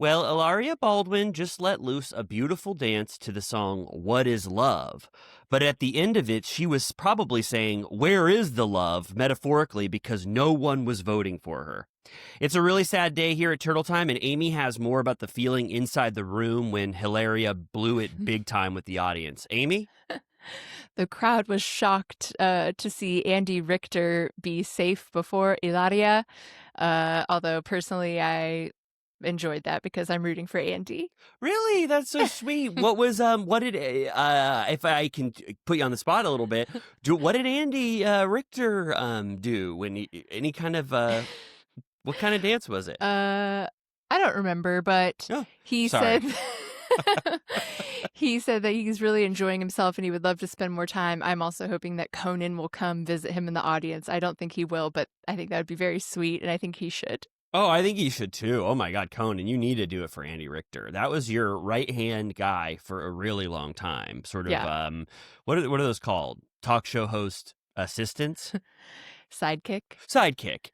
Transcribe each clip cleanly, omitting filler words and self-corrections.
Well, Hilaria Baldwin just let loose a beautiful dance to the song What is Love? But at the end of it, she was probably saying, Where is the love? Metaphorically, because no one was voting for her. It's a really sad day here at Turtle Time, and Amy has more about the feeling inside the room when Hilaria blew it big time with the audience. Amy? The crowd was shocked to see Andy Richter be safe before Hilaria. Although personally, I enjoyed that because I'm rooting for Andy. Really? That's so sweet. What did, if I can put you on the spot a little bit, what did Andy Richter do when any kind of, what kind of dance was it? I don't remember, but Oh, he sorry. said he said that he's really enjoying himself and he would love to spend more time. I'm also hoping that Conan will come visit him in the audience. I don't think he will, but I think that would be very sweet, and I think he should. Oh, I think you should too. Oh my God, Conan, you need to do it for Andy Richter. That was your right-hand guy for a really long time. Sort of, Yeah. what are those called? Talk show host assistants? Sidekick. Sidekick.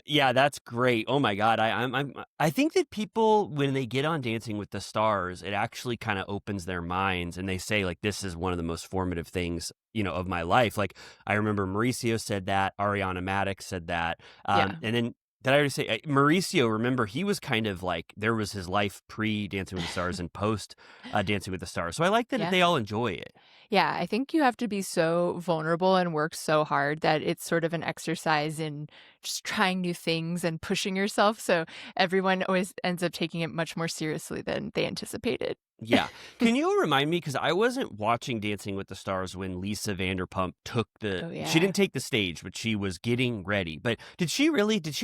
Yeah, that's great. Oh my God, I think that people, when they get on Dancing with the Stars, it actually kind of opens their minds, and they say like, this is one of the most formative things, of my life. Like I remember Mauricio said that, Ariana Madix said that, Yeah. and then. Did I already say Mauricio? Remember, he was kind of like, there was his life pre Dancing with the Stars and post Dancing with the Stars. So I like that Yeah. they all enjoy it. Yeah, I think you have to be so vulnerable and work so hard that it's sort of an exercise in just trying new things and pushing yourself. So everyone always ends up taking it much more seriously than they anticipated. Yeah. Can you remind me, because I wasn't watching Dancing with the Stars when Lisa Vanderpump took Oh, yeah. she didn't take the stage, but she was getting ready. But did she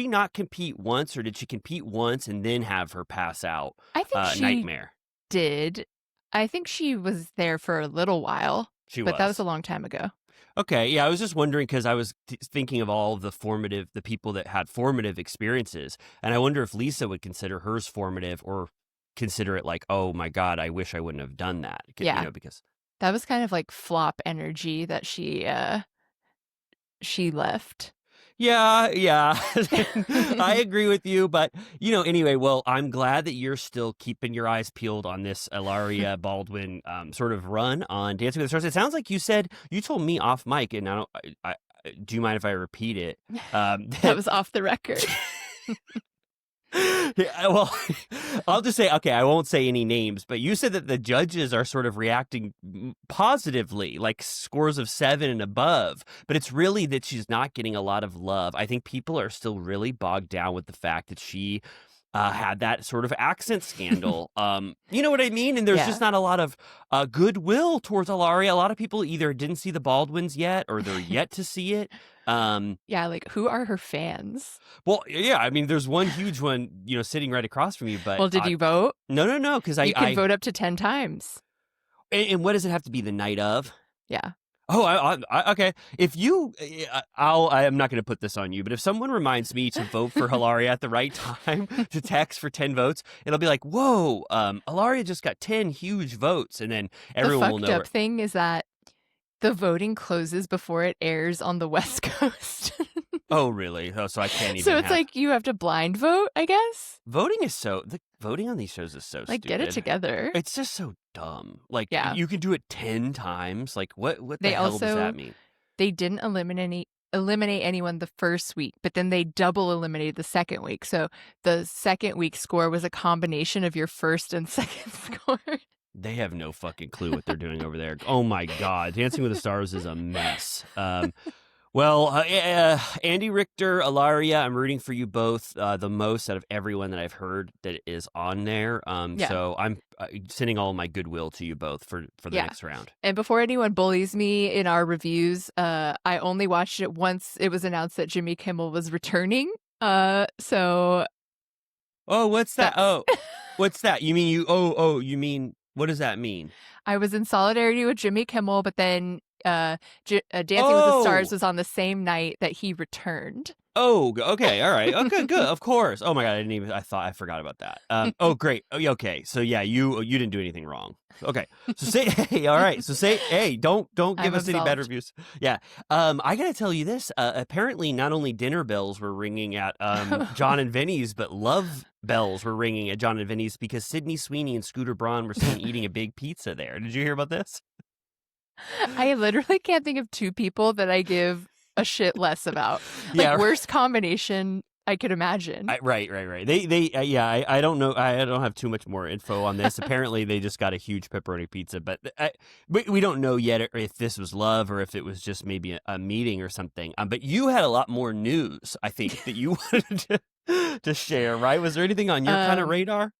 not compete once, or did she compete once and then have her pass out? I think she Nightmare. did. I think she was there for a little while, but that was a long time ago. Okay, yeah, I was just wondering because I was thinking of all of the people that had formative experiences, and I wonder if Lisa would consider hers formative or consider it like, oh my God, I wish I wouldn't have done that. Yeah. Because That was kind of like flop energy that she left. Yeah. I agree with you, but anyway, well, I'm glad that you're still keeping your eyes peeled on this Hilaria Baldwin sort of run on Dancing with the Stars. It sounds like you told me off mic, and I do you mind if I repeat it? That was off the record. Yeah, well, I'll just say, okay, I won't say any names, but you said that the judges are sort of reacting positively, like scores of 7 and above, but it's really that she's not getting a lot of love. I think people are still really bogged down with the fact that she had that sort of accent scandal. You know what I mean? And there's just not a lot of goodwill towards Hilaria. A lot of people either didn't see the Baldwins yet, or they're yet to see it. Yeah, like who are her fans? Well, yeah, I mean, there's one huge one, sitting right across from you. But well, did you vote? No, because you can vote up to 10 times. And what does it have to be the night of? Yeah. Oh, okay. If you, I'm not going to put this on you, but if someone reminds me to vote for Hilaria at the right time, to text for 10 votes, it'll be like, whoa, Hilaria just got 10 huge votes, and then everyone will know. The fucked up thing is that the voting closes before it airs on the West Coast. Oh, really? Oh, so I can't even. So it's like you have to blind vote, I guess. Voting on these shows is so like stupid. Get it together. It's just so dumb. Like, yeah. You can do it 10 times. Like, what the hell does that mean? They didn't eliminate anyone the first week, but then they double eliminated the second week. So the second week score was a combination of your first and second score. They have no fucking clue what they're doing over there. Oh my God. Dancing with the Stars is a mess. Well, Andy Richter, Hilaria, I'm rooting for you both the most out of everyone that I've heard that is on there. So I'm sending all my goodwill to you both for the next round. And before anyone bullies me in our reviews, I only watched it once it was announced that Jimmy Kimmel was returning. So. Oh, what's that? Oh, what's that? You mean you mean, what does that mean? I was in solidarity with Jimmy Kimmel, but then Dancing with the Stars was on the same night that he returned. Oh, okay, all right, okay, good, of course. Oh my god, I forgot about that. Oh great. Oh, yeah, okay, so yeah, you didn't do anything wrong. Okay, so say hey, all right, so say hey, don't give I'm us any bad absolved. reviews. Yeah, I gotta tell you this. Apparently, not only dinner bells were ringing at John and Vinny's, but love bells were ringing at John and Vinny's because Sydney Sweeney and Scooter Braun were seen eating a big pizza there. Did you hear about this? I literally can't think of two people that I give a shit less about. Like, Yeah. worst combination I could imagine. Right. Yeah, I don't know. I don't have too much more info on this. Apparently, they just got a huge pepperoni pizza, but we don't know yet if this was love or if it was just maybe a meeting or something. But you had a lot more news, I think, that you wanted to share, right? Was there anything on your kind of Um, radar?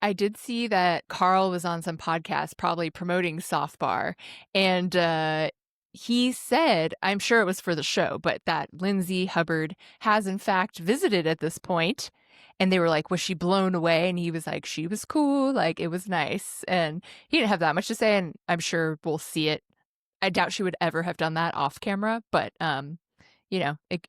I did see that Carl was on some podcast probably promoting Soft Bar, and he said, I'm sure it was for the show, but that Lindsay Hubbard has in fact visited at this point. And they were like, was she blown away? And he was like, she was cool. Like, it was nice. And he didn't have that much to say. And I'm sure we'll see it. I doubt she would ever have done that off camera, but, I want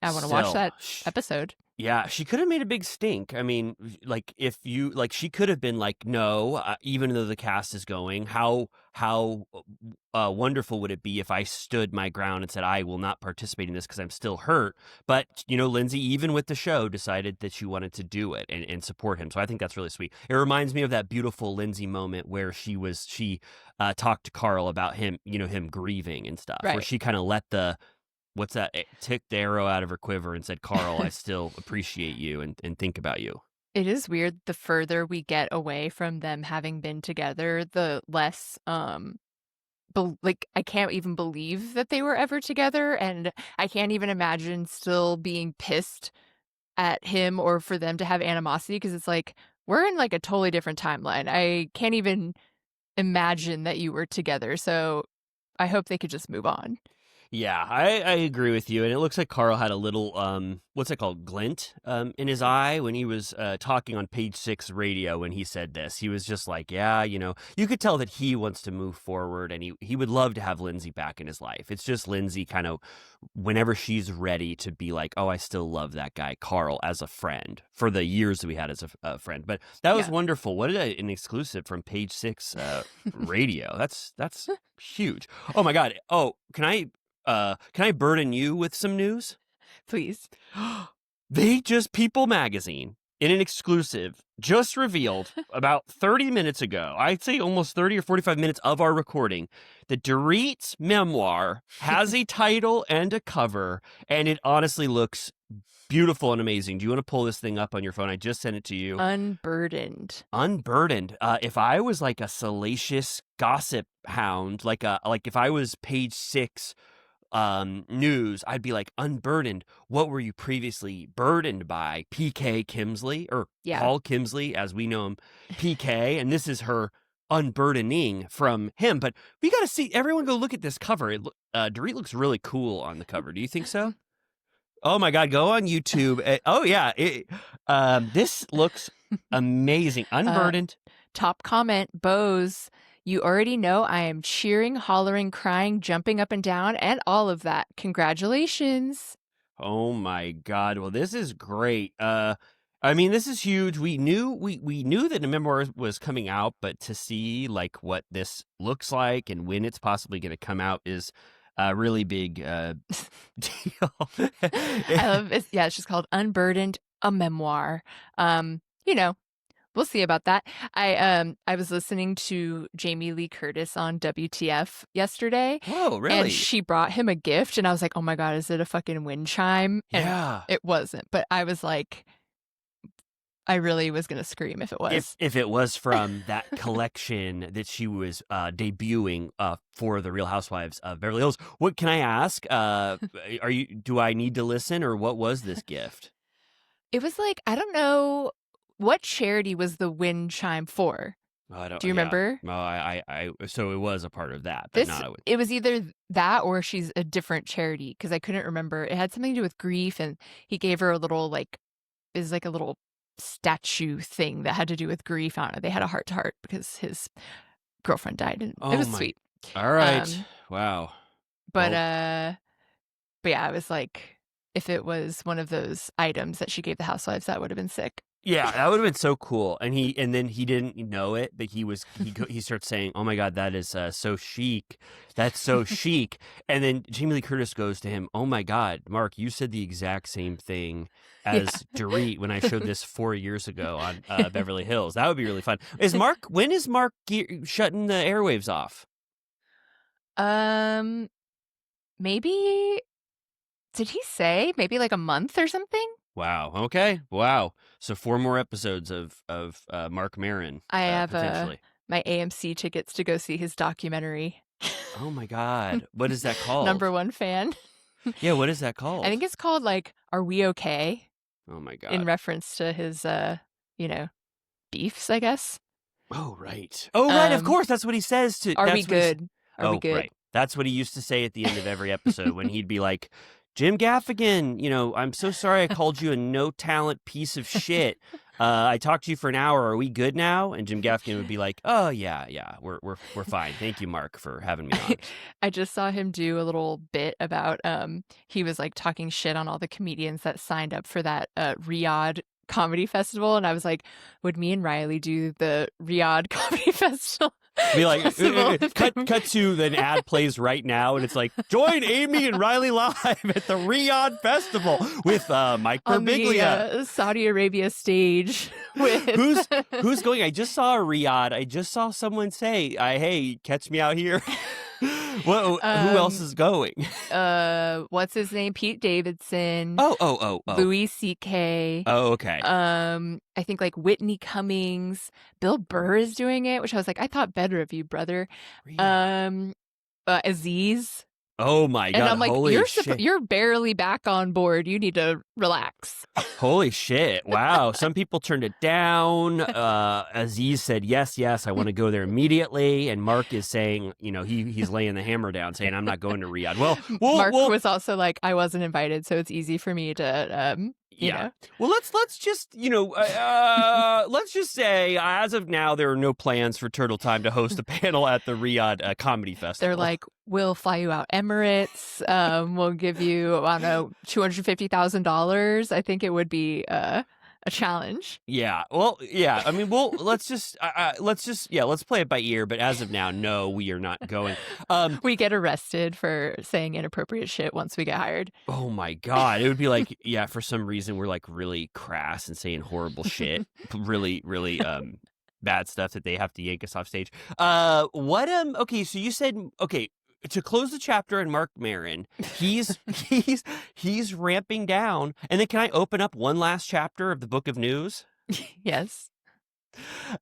to watch Still, that episode. yeah, she could have made a big stink. I mean, like if you like, she could have been like, no, even though the cast is going, how wonderful would it be if I stood my ground and said I will not participate in this because I'm still hurt. But Lindsay, even with the show, decided that she wanted to do it and support him. So I think that's really sweet. It reminds me of that beautiful Lindsay moment where she talked to Carl about him grieving and stuff, where Right. she kind of let what's that? Ticked the arrow out of her quiver and said, Carl, I still appreciate you and think about you. It is weird. The further we get away from them having been together, the less I can't even believe that they were ever together, and I can't even imagine still being pissed at him or for them to have animosity, because it's like we're in like a totally different timeline. I can't even imagine that you were together. So I hope they could just move on. Yeah, I agree with you. And it looks like Carl had a little, what's it called, glint in his eye when he was talking on Page 6 radio when he said this. He was just like, yeah, you could tell that he wants to move forward and he would love to have Lindsay back in his life. It's just Lindsay kind of, whenever she's ready to be like, oh, I still love that guy, Carl, as a friend for the years that we had as a friend. But that was Yeah. wonderful. What an exclusive from Page 6 radio. That's huge. Oh, my God. Oh, can I burden you with some news? Please. People Magazine, in an exclusive, just revealed about 30 minutes ago, I'd say almost 30 or 45 minutes of our recording, that Dorit's memoir has a title and a cover, and it honestly looks beautiful and amazing. Do you want to pull this thing up on your phone? I just sent it to you. Unburdened. Unburdened. If I was like a salacious gossip hound, like if I was Page 6 news, I'd be like, unburdened. What were you previously burdened by? PK Kemsley, or Yeah. Paul Kemsley, as we know him, PK, and this is her unburdening from him. But we got to see, everyone go look at this cover. Dorit looks really cool on the cover. Do you think so? Oh my God, go on YouTube. Oh yeah, this looks amazing. Unburdened. Top comment, Bose. You already know I am cheering, hollering, crying, jumping up and down, and all of that. Congratulations. Oh my God. Well, this is great. I mean, this is huge. We knew that a memoir was coming out, but to see like what this looks like and when it's possibly going to come out is a really big deal. I love it. Yeah, it's just called Unburdened, a memoir. We'll see about that. I was listening to Jamie Lee Curtis on WTF yesterday. Oh, really? And she brought him a gift, and I was like, oh my God, is it a fucking wind chime? And yeah. it wasn't, but I was like, I really was going to scream if it was. If it was from that collection that she was debuting for the Real Housewives of Beverly Hills. What can I ask? Do I need to listen, or what was this gift? It was like, I don't know, what charity was the wind chime for? Do you remember? No, so it was a part of that, but it was either that or she's a different charity, because I couldn't remember. It had something to do with grief, and he gave her a little a little statue thing that had to do with grief. I don't know. They had a heart to heart because his girlfriend died, and it was sweet. All right. Wow. But yeah, I was like, if it was one of those items that she gave the housewives. That would have been sick. Yeah, that would have been so cool. And then he didn't know it, but he starts saying, "Oh my God, that is so chic. That's so chic." And then Jamie Lee Curtis goes to him, "Oh my God, Mark, you said the exact same thing as Dorit when I showed this 4 years ago on Beverly Hills. That would be really fun." When is Mark shutting the airwaves off? Maybe, did he say maybe like a month or something? Wow. Okay. Wow. So 4 more episodes of Mark Maron I have potentially. my AMC tickets to go see his documentary. Oh my God. What is that called? Number one fan. Yeah, what is that called? I think it's called like Are We Okay? Oh my God. In reference to his beefs, I guess. Oh right. Oh right, of course. That's what he says to Are we good? Are we good? Right. That's what he used to say at the end of every episode when he'd be like, "Jim Gaffigan, I'm so sorry I called you a no-talent piece of shit. I talked to you for an hour. Are we good now?" And Jim Gaffigan would be like, "Oh yeah, we're fine. Thank you, Mark, for having me on." I just saw him do a little bit about he was like talking shit on all the comedians that signed up for that Riyadh Comedy Festival, and I was like, would me and Riley do the Riyadh Comedy Festival? Be like, cut to the ad plays right now, and it's like, join Amy and Riley live at the Riyadh Festival with Mike Birbiglia. On the Saudi Arabia stage. With who's going? I just saw a Riyadh. I just saw someone say, "Hey, catch me out here." Who else is going? What's his name? Pete Davidson. Oh. Louis C.K. Oh, okay. I think like Whitney Cummings. Bill Burr is doing it, which I was like, I thought better of you, brother. Aziz. Oh my God! And I'm like, holy shit. You're barely back on board. You need to relax. Holy shit! Wow. Some people turned it down. Aziz said yes. I want to go there immediately. And Mark is saying, he's laying the hammer down, saying, "I'm not going to Riyadh." Well, Mark was also like, I wasn't invited, so it's easy for me to. You know. Well, let's just let's just say as of now there are no plans for Turtle Time to host a panel at the Riyadh Comedy Festival. They're like, we'll fly you out Emirates. We'll give you, I don't know, $250,000. I think it would be a challenge. Yeah. Well, yeah. I mean, let's play it by ear. But as of now, no, we are not going. We get arrested for saying inappropriate shit once we get hired. Oh my God. It would be like, yeah, for some reason we're like really crass and saying horrible shit. really, really, bad stuff that they have to yank us off stage. Okay. So you said, okay, to close the chapter in Mark Maron, he's ramping down. And then can I open up one last chapter of the Book of News? Yes.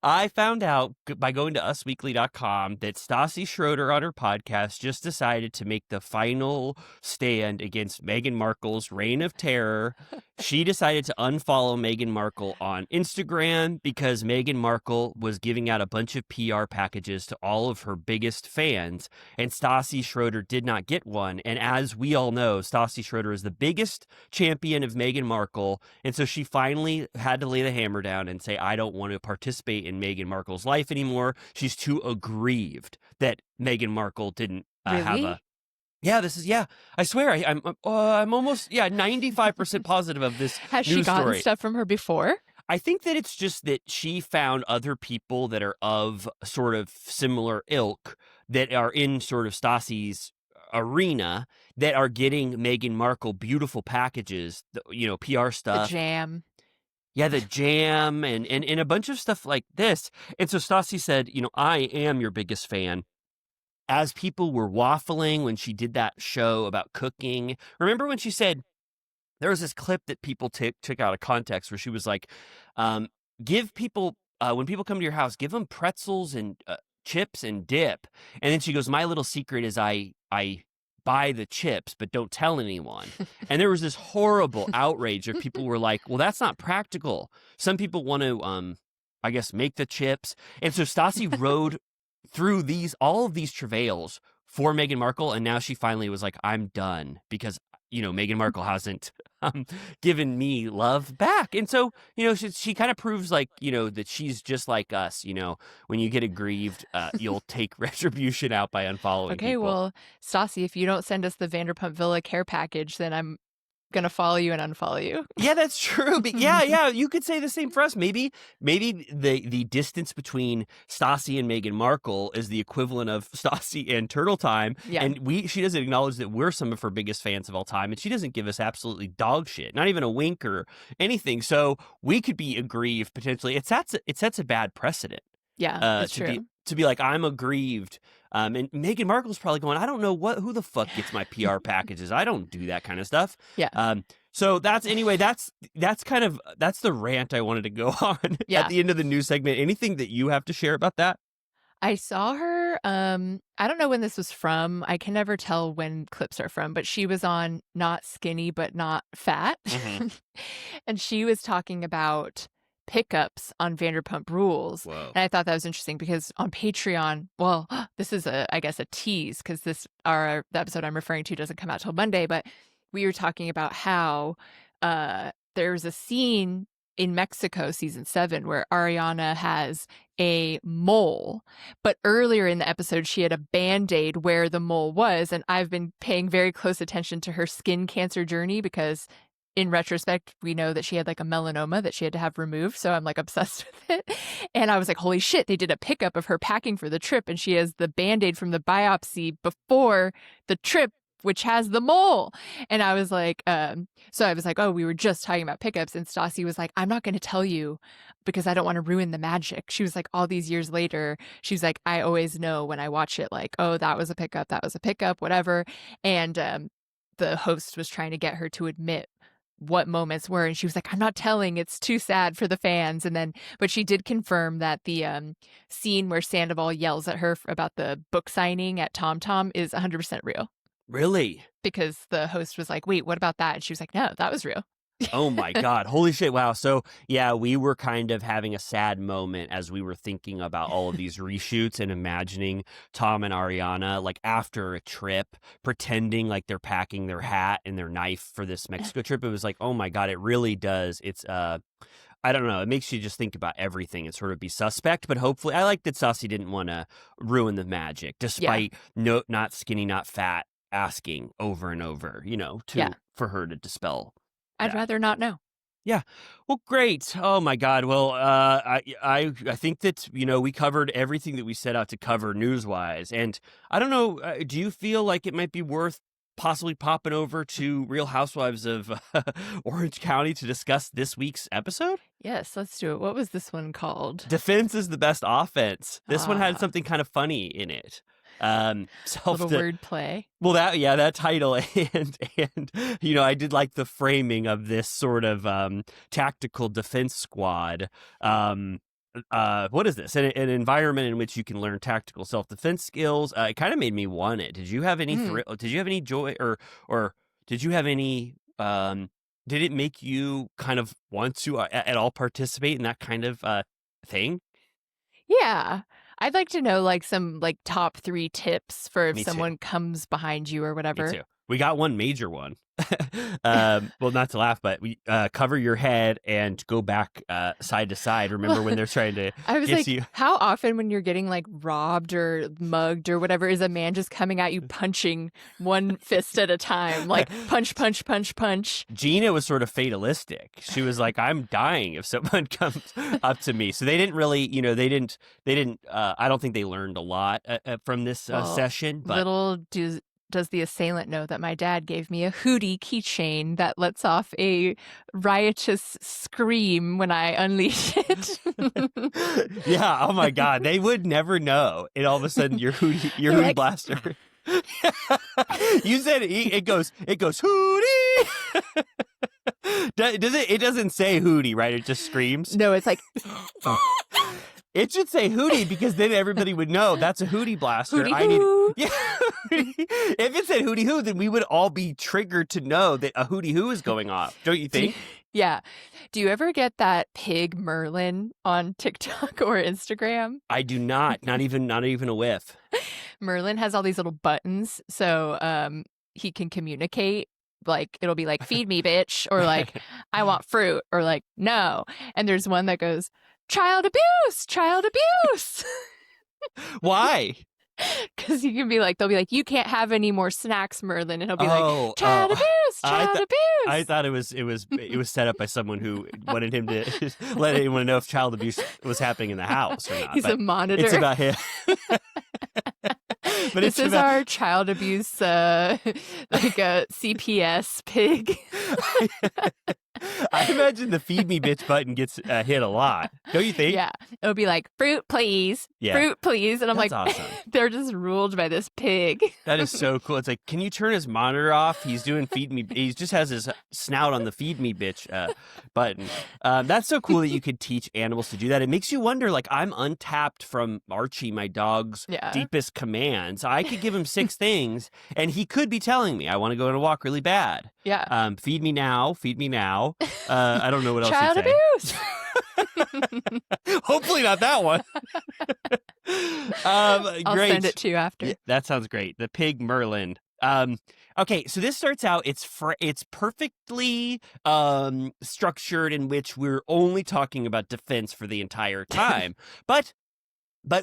I found out by going to usweekly.com that Stassi Schroeder on her podcast just decided to make the final stand against Meghan Markle's reign of terror. She decided to unfollow Meghan Markle on Instagram because Meghan Markle was giving out a bunch of PR packages to all of her biggest fans, and Stassi Schroeder did not get one. And as we all know, Stassi Schroeder is the biggest champion of Meghan Markle, and so she finally had to lay the hammer down and say, I don't want to participate in Meghan Markle's life anymore. She's too aggrieved that Meghan Markle didn't have a... Yeah, I swear, I'm almost 95% positive of this. Has she gotten stuff from her before? I think that it's just that she found other people that are of sort of similar ilk that are in sort of Stassi's arena that are getting Meghan Markle beautiful packages, PR stuff. The jam. Yeah, the jam and a bunch of stuff like this. And so Stassi said, I am your biggest fan. As people were waffling when she did that show about cooking, remember when she said, there was this clip that people took out of context where she was like, give people, when people come to your house, give them pretzels and chips and dip. And then she goes, my little secret is I buy the chips, but don't tell anyone. And there was this horrible outrage of people were like, well, that's not practical. Some people want to, I guess, make the chips. And so Stassi rode through all of these travails for Meghan Markle, and now she finally was like, I'm done because, Meghan Markle hasn't given me love back. And so, she kind of proves like, that she's just like us, when you get aggrieved, you'll take retribution out by unfollowing people. Okay, well, Stassi, if you don't send us the Vanderpump Villa care package, then I'm gonna follow you and unfollow you. Yeah, that's true. But yeah, you could say the same for us. Maybe the distance between Stassi and Meghan Markle is the equivalent of Stassi and Turtle Time. Yeah. And she doesn't acknowledge that we're some of her biggest fans of all time, and she doesn't give us absolutely dog shit, not even a wink or anything. So we could be aggrieved potentially. It sets a bad precedent. Yeah, it's true. To be like, I'm aggrieved. And Meghan Markle's probably going, I don't know who the fuck gets my PR packages. I don't do that kind of stuff. Yeah. So that's the rant I wanted to go on at the end of the news segment. Anything that you have to share about that? I saw her, I don't know when this was from. I can never tell when clips are from, but she was on Not Skinny But Not Fat. Mm-hmm. And she was talking about pickups on Vanderpump Rules. Whoa. And I thought that was interesting because on Patreon, well, this is I guess a tease because the episode I'm referring to doesn't come out till Monday, but we were talking about how there's a scene in Mexico season 7 where Ariana has a mole, but earlier in the episode she had a Band-Aid where the mole was, and I've been paying very close attention to her skin cancer journey because in retrospect, we know that she had like a melanoma that she had to have removed. So I'm like obsessed with it. And I was like, holy shit, they did a pickup of her packing for the trip. And she has the Band-Aid from the biopsy before the trip, which has the mole. And I was like, so I was like, oh, we were just talking about pickups. And Stassi was like, I'm not going to tell you because I don't want to ruin the magic. She was like, all these years later, she was like, I always know when I watch it, like, oh, that was a pickup, whatever. And the host was trying to get her to admit what moments were, and she was like, I'm not telling, it's too sad for the fans. And then but she did confirm that the scene where Sandoval yells at her about the book signing at Tom Tom is 100% real. Really? Because the host was like, wait, what about that? And she was like, no, that was real. Oh my God. Holy shit. Wow. So yeah, we were kind of having a sad moment as we were thinking about all of these reshoots and imagining Tom and Ariana like after a trip, pretending like they're packing their hat and their knife for this Mexico trip. It was like, oh my God, it really does. It's I don't know. It makes you just think about everything and sort of be suspect. But hopefully, I like that Stassi didn't want to ruin the magic, despite not skinny, not fat, asking over and over, for her to dispel. I'd rather not know. Yeah. Well, great. Oh my God. Well, I think that, we covered everything that we set out to cover news-wise. And I don't know, do you feel like it might be worth possibly popping over to Real Housewives of Orange County to discuss this week's episode? Yes, let's do it. What was this one called? Defense is the best offense. This one had something kind of funny in it. Wordplay. Well, that title and I did like the framing of this sort of tactical defense squad. What is this? An environment in which you can learn tactical self-defense skills. It kind of made me want it. Did you have any did you have any joy or did you have any did it make you kind of want to at all participate in that kind of thing? Yeah. I'd like to know like some like top 3 tips for if Me someone too. comes behind you or whatever. Me too. We got one major one. Well, not to laugh, but we cover your head and go back side to side. Remember when they're trying to I was get like, you? how often when you're getting like robbed or mugged or whatever is a man just coming at you punching one fist at a time, like punch, punch, punch, punch? Gina was sort of fatalistic. She was like, I'm dying if someone comes up to me. So they didn't really, they didn't I don't think they learned a lot from this session. But little does the assailant know that my dad gave me a Hootie keychain that lets off a riotous scream when I unleash it. Yeah, oh my God, they would never know. And all of a sudden, your Hootie like, blaster. You said it goes Hootie. It doesn't say Hootie, right? It just screams. No, it's like. It should say Hootie because then everybody would know that's a Hootie blaster. Hootie-hoo. Yeah. If it said Hootie Hoo, then we would all be triggered to know that a Hootie Hoo is going off. Don't you think? Yeah. Do you ever get that pig Merlin on TikTok or Instagram? I do not. Not even a whiff. Merlin has all these little buttons, so he can communicate. Like it'll be like feed me, bitch, or like I want fruit, or like no. And there's one that goes child abuse. Why? Because you can be like, they'll be like, you can't have any more snacks, Merlin, and he'll be like, Oh, child oh. abuse, I child I abuse. thought it was set up by someone who wanted him to let anyone know if child abuse was happening in the house or not. He's a But monitor. it's about him. But This is our child abuse, like a CPS pig. I imagine the feed me bitch button gets hit a lot. Don't you think? Yeah. It'll be like, fruit, please. Yeah. Fruit, please. And I'm That's like, awesome. they're just ruled by this pig. That is so cool. It's like, can you turn his monitor off? He's doing feed me. He just has his snout on the feed me bitch button. That's so cool that you could teach animals to do that. It makes you wonder, like, I'm untapped from Archie, my dog's deepest commands. I could give him 6 things and he could be telling me, I want to go on a walk really bad. Yeah. Feed me now. Feed me now. I don't know what else child he'd say. abuse. Hopefully not that one. I'll great. send it to you after. Yeah, that sounds great. The pig Merlin. Okay, so this starts out. It's perfectly structured in which we're only talking about defense for the entire time, but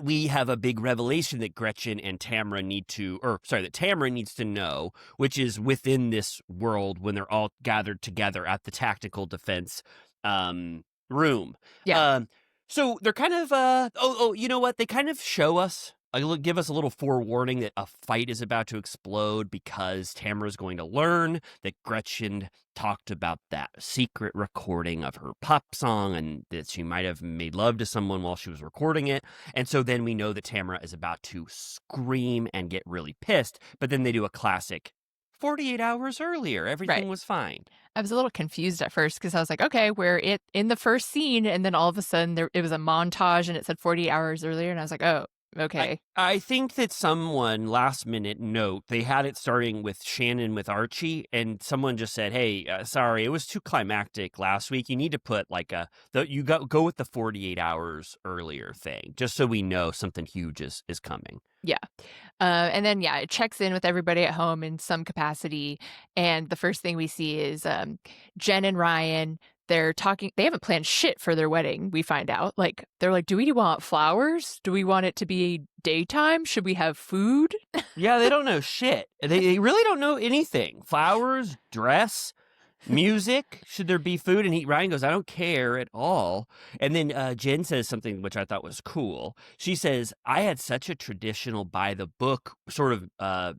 we have a big revelation that Gretchen and Tamra that Tamra needs to know, which is within this world when they're all gathered together at the tactical defense room. Yeah. So they're kind of, you know what? They kind of show us, give us a little forewarning that a fight is about to explode because Tamra's going to learn that Gretchen talked about that secret recording of her pop song and that she might have made love to someone while she was recording it. And so then we know that Tamra is about to scream and get really pissed. But then they do a classic 48 hours earlier. Everything was fine. I was a little confused at first because I was like, okay, we're in the first scene. And then all of a sudden it was a montage and it said 48 hours earlier. And I was like, oh, okay. I think that someone last minute note, they had it starting with Shannon with Archie, and someone just said, hey, sorry, it was too climactic last week. You need to put like you go with the 48 hours earlier thing, just so we know something huge is coming. Yeah. And then, it checks in with everybody at home in some capacity. And the first thing we see is Jen and Ryan. They're talking. They haven't planned shit for their wedding, we find out. Like, they're like, do we want flowers? Do we want it to be daytime? Should we have food? Yeah, they don't know shit. They really don't know anything. Flowers, dress, music. Should there be food? And Ryan goes, I don't care at all. And then Jen says something which I thought was cool. She says, I had such a traditional by the book sort of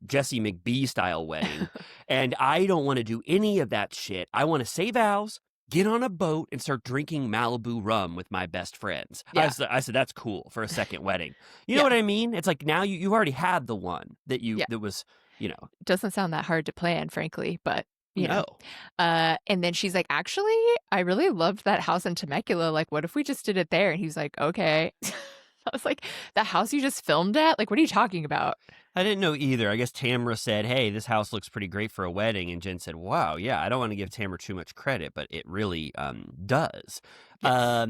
Jesse McBee style wedding. And I don't want to do any of that shit. I want to say vows, get on a boat, and start drinking Malibu rum with my best friends. Yeah. I said, that's cool for a second wedding. You know what I mean? It's like now you already had the one that that was, It doesn't sound that hard to plan, frankly, but you know. And then she's like, actually, I really loved that house in Temecula. Like, what if we just did it there? And he's like, okay. I was like, the house you just filmed at? Like, what are you talking about? I didn't know either. I guess Tamra said, hey, this house looks pretty great for a wedding. And Jen said, wow, yeah, I don't want to give Tamra too much credit, but it really does. Yes.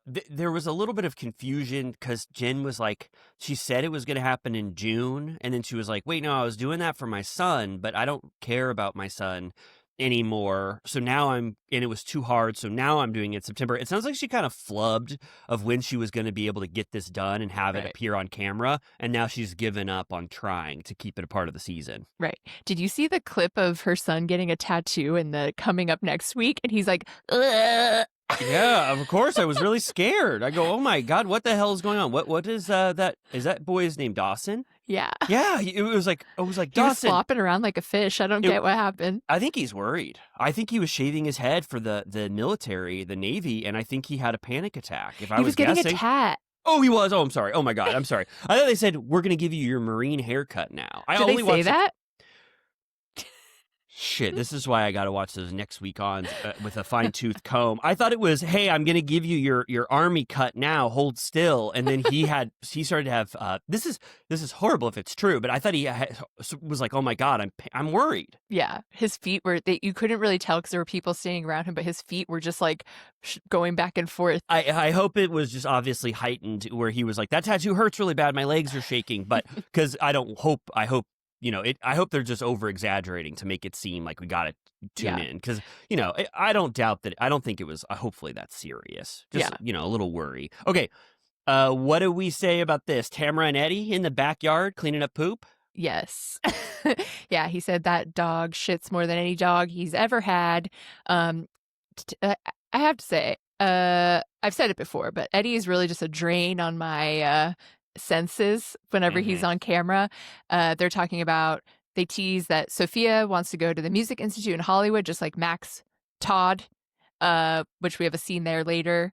There was a little bit of confusion because Jen was like, she said it was going to happen in June. And then she was like, wait, no, I was doing that for my son, but I don't care about my son anymore. So now and it was too hard. So now I'm doing it in September. It sounds like she kind of flubbed of when she was going to be able to get this done and have it appear on camera. And now she's given up on trying to keep it a part of the season. Right. Did you see the clip of her son getting a tattoo in the coming up next week? And he's like, ugh. Yeah, of course. I was really scared. I go, oh my God, what the hell is going on? What is that? Is that boy's name Dawson? Yeah. Yeah. It was like Dawson. He was flopping around like a fish. I don't get what happened. I think he's worried. I think he was shaving his head for the military, the Navy, and I think he had a panic attack. If I was getting guessing. a tat. Oh, he was. Oh, I'm sorry. Oh my God, I'm sorry. I thought they said we're going to give you your Marine haircut now. Did they say that? Shit, this is why I got to watch those next week on with a fine-tooth comb. I thought it was, hey, I'm going to give you your army cut now, hold still. And then he started to have, this is horrible if it's true, but I thought he was like, oh my God, I'm worried. Yeah, his feet you couldn't really tell because there were people standing around him, but his feet were just like going back and forth. I hope it was just obviously heightened where he was like, that tattoo hurts really bad, my legs are shaking. But because I hope I hope they're just over exaggerating to make it seem like we got to tune in because, I don't doubt that. I don't think it was, hopefully that's serious. Just, a little worry. Okay. What do we say about this? Tamra and Eddie in the backyard cleaning up poop? Yes. Yeah, he said that dog shits more than any dog he's ever had. Um, I have to say, I've said it before, but Eddie is really just a drain on my senses whenever he's on camera. They're talking about, they tease that Sophia wants to go to the Music Institute in Hollywood, just like Max Todd, which we have a scene there later.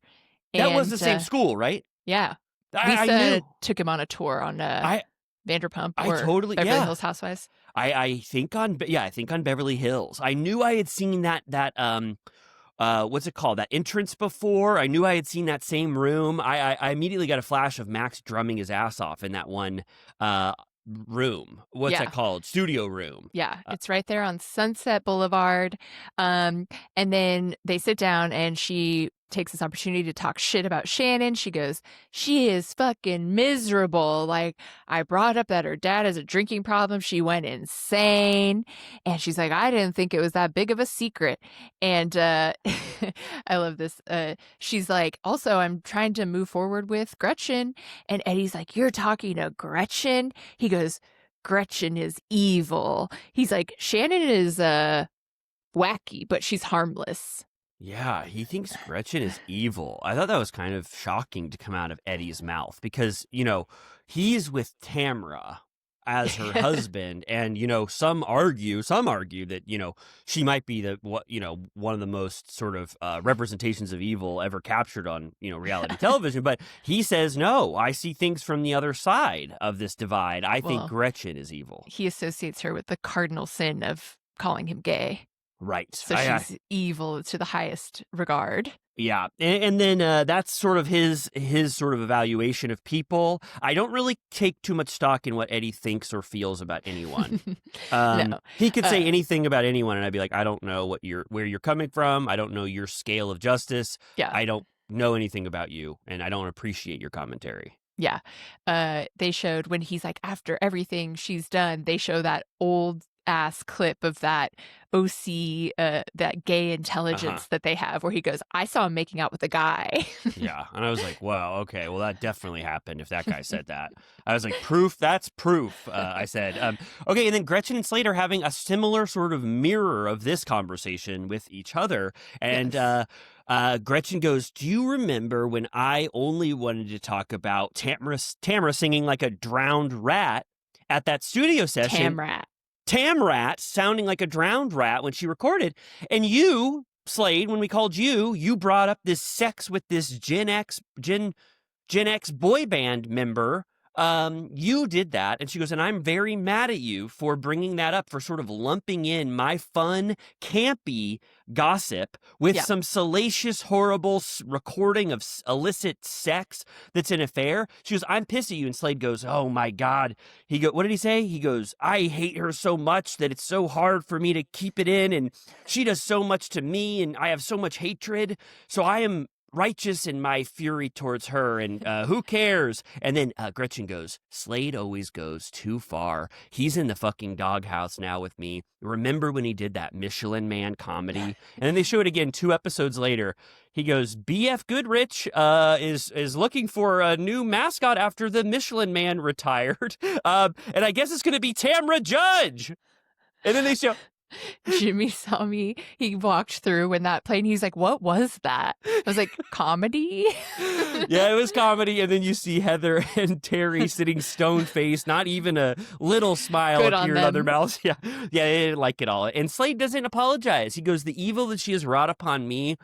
That was the same school, right? Yeah. I Lisa knew. took him on a tour on Vanderpump I or totally, Beverly yeah. Hills Housewives. I think on Beverly Hills. I knew I had seen that what's it called? That entrance before. I knew I had seen that same room. I immediately got a flash of Max drumming his ass off in that one room. What's that called? Studio room. Yeah, it's right there on Sunset Boulevard. And then they sit down and she takes this opportunity to talk shit about Shannon. She goes, she is fucking miserable. Like, I brought up that her dad has a drinking problem. She went insane. And she's like, I didn't think it was that big of a secret. And I love this. She's like, also, I'm trying to move forward with Gretchen. And Eddie's like, you're talking to Gretchen? He goes, Gretchen is evil. He's like, Shannon is wacky, but she's harmless. Yeah, he thinks Gretchen is evil. I thought that was kind of shocking to come out of Eddie's mouth because, he's with Tamra as her husband. And, some argue that, she might be one of the most sort of representations of evil ever captured on, reality television. But he says, no, I see things from the other side of this divide. I think Gretchen is evil. He associates her with the cardinal sin of calling him gay. Right. So she's evil to the highest regard. Yeah. And then that's sort of his sort of evaluation of people. I don't really take too much stock in what Eddie thinks or feels about anyone. No. He could say anything about anyone, and I'd be like, I don't know where you're coming from. I don't know your scale of justice. Yeah. I don't know anything about you, and I don't appreciate your commentary. Yeah. They showed when he's like, after everything she's done, they show that old ass clip of that OC, that gay intelligence that they have where he goes, I saw him making out with a guy. Yeah. And I was like, wow, okay, well, that definitely happened if that guy said that. I was like, proof, that's proof, I said. Okay, and then Gretchen and Slade are having a similar sort of mirror of this conversation with each other. And Gretchen goes, do you remember when I only wanted to talk about Tamra singing like a drowned rat at that studio session? Tamrat sounding like a drowned rat when she recorded. And you, Slade, when we called you brought up this sex with this Gen X boy band member. You did that. And she goes, and I'm very mad at you for bringing that up, for sort of lumping in my fun, campy gossip with some salacious, horrible recording of illicit sex that's an affair. She goes, I'm pissed at you. And Slade goes, oh my God. What did he say? He goes, I hate her so much that it's so hard for me to keep it in. And she does so much to me. And I have so much hatred. So I am righteous in my fury towards her, and who cares? And then Gretchen goes, Slade always goes too far. He's in the fucking doghouse now with me. Remember when he did that Michelin Man comedy? And then they show it again 2 episodes later. He goes, BF Goodrich is looking for a new mascot after the Michelin Man retired. And I guess it's going to be Tamra Judge. And then they show... Jimmy saw me. He walked through when that played. And he's like, what was that? I was like, comedy? Yeah, it was comedy. And then you see Heather and Terry sitting stone-faced, not even a little smile appeared on their mouths. Yeah, they didn't like it all. And Slade doesn't apologize. He goes, the evil that she has wrought upon me,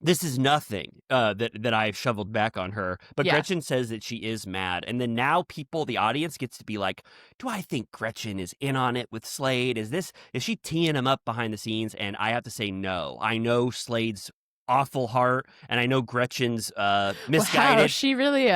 this is nothing that I've shoveled back on her. But Gretchen says that she is mad. And then now the audience gets to be like, do I think Gretchen is in on it with Slade? Is she teeing him up behind the scenes? And I have to say no. I know Slade's awful heart, and I know Gretchen's misguided. Wow, she really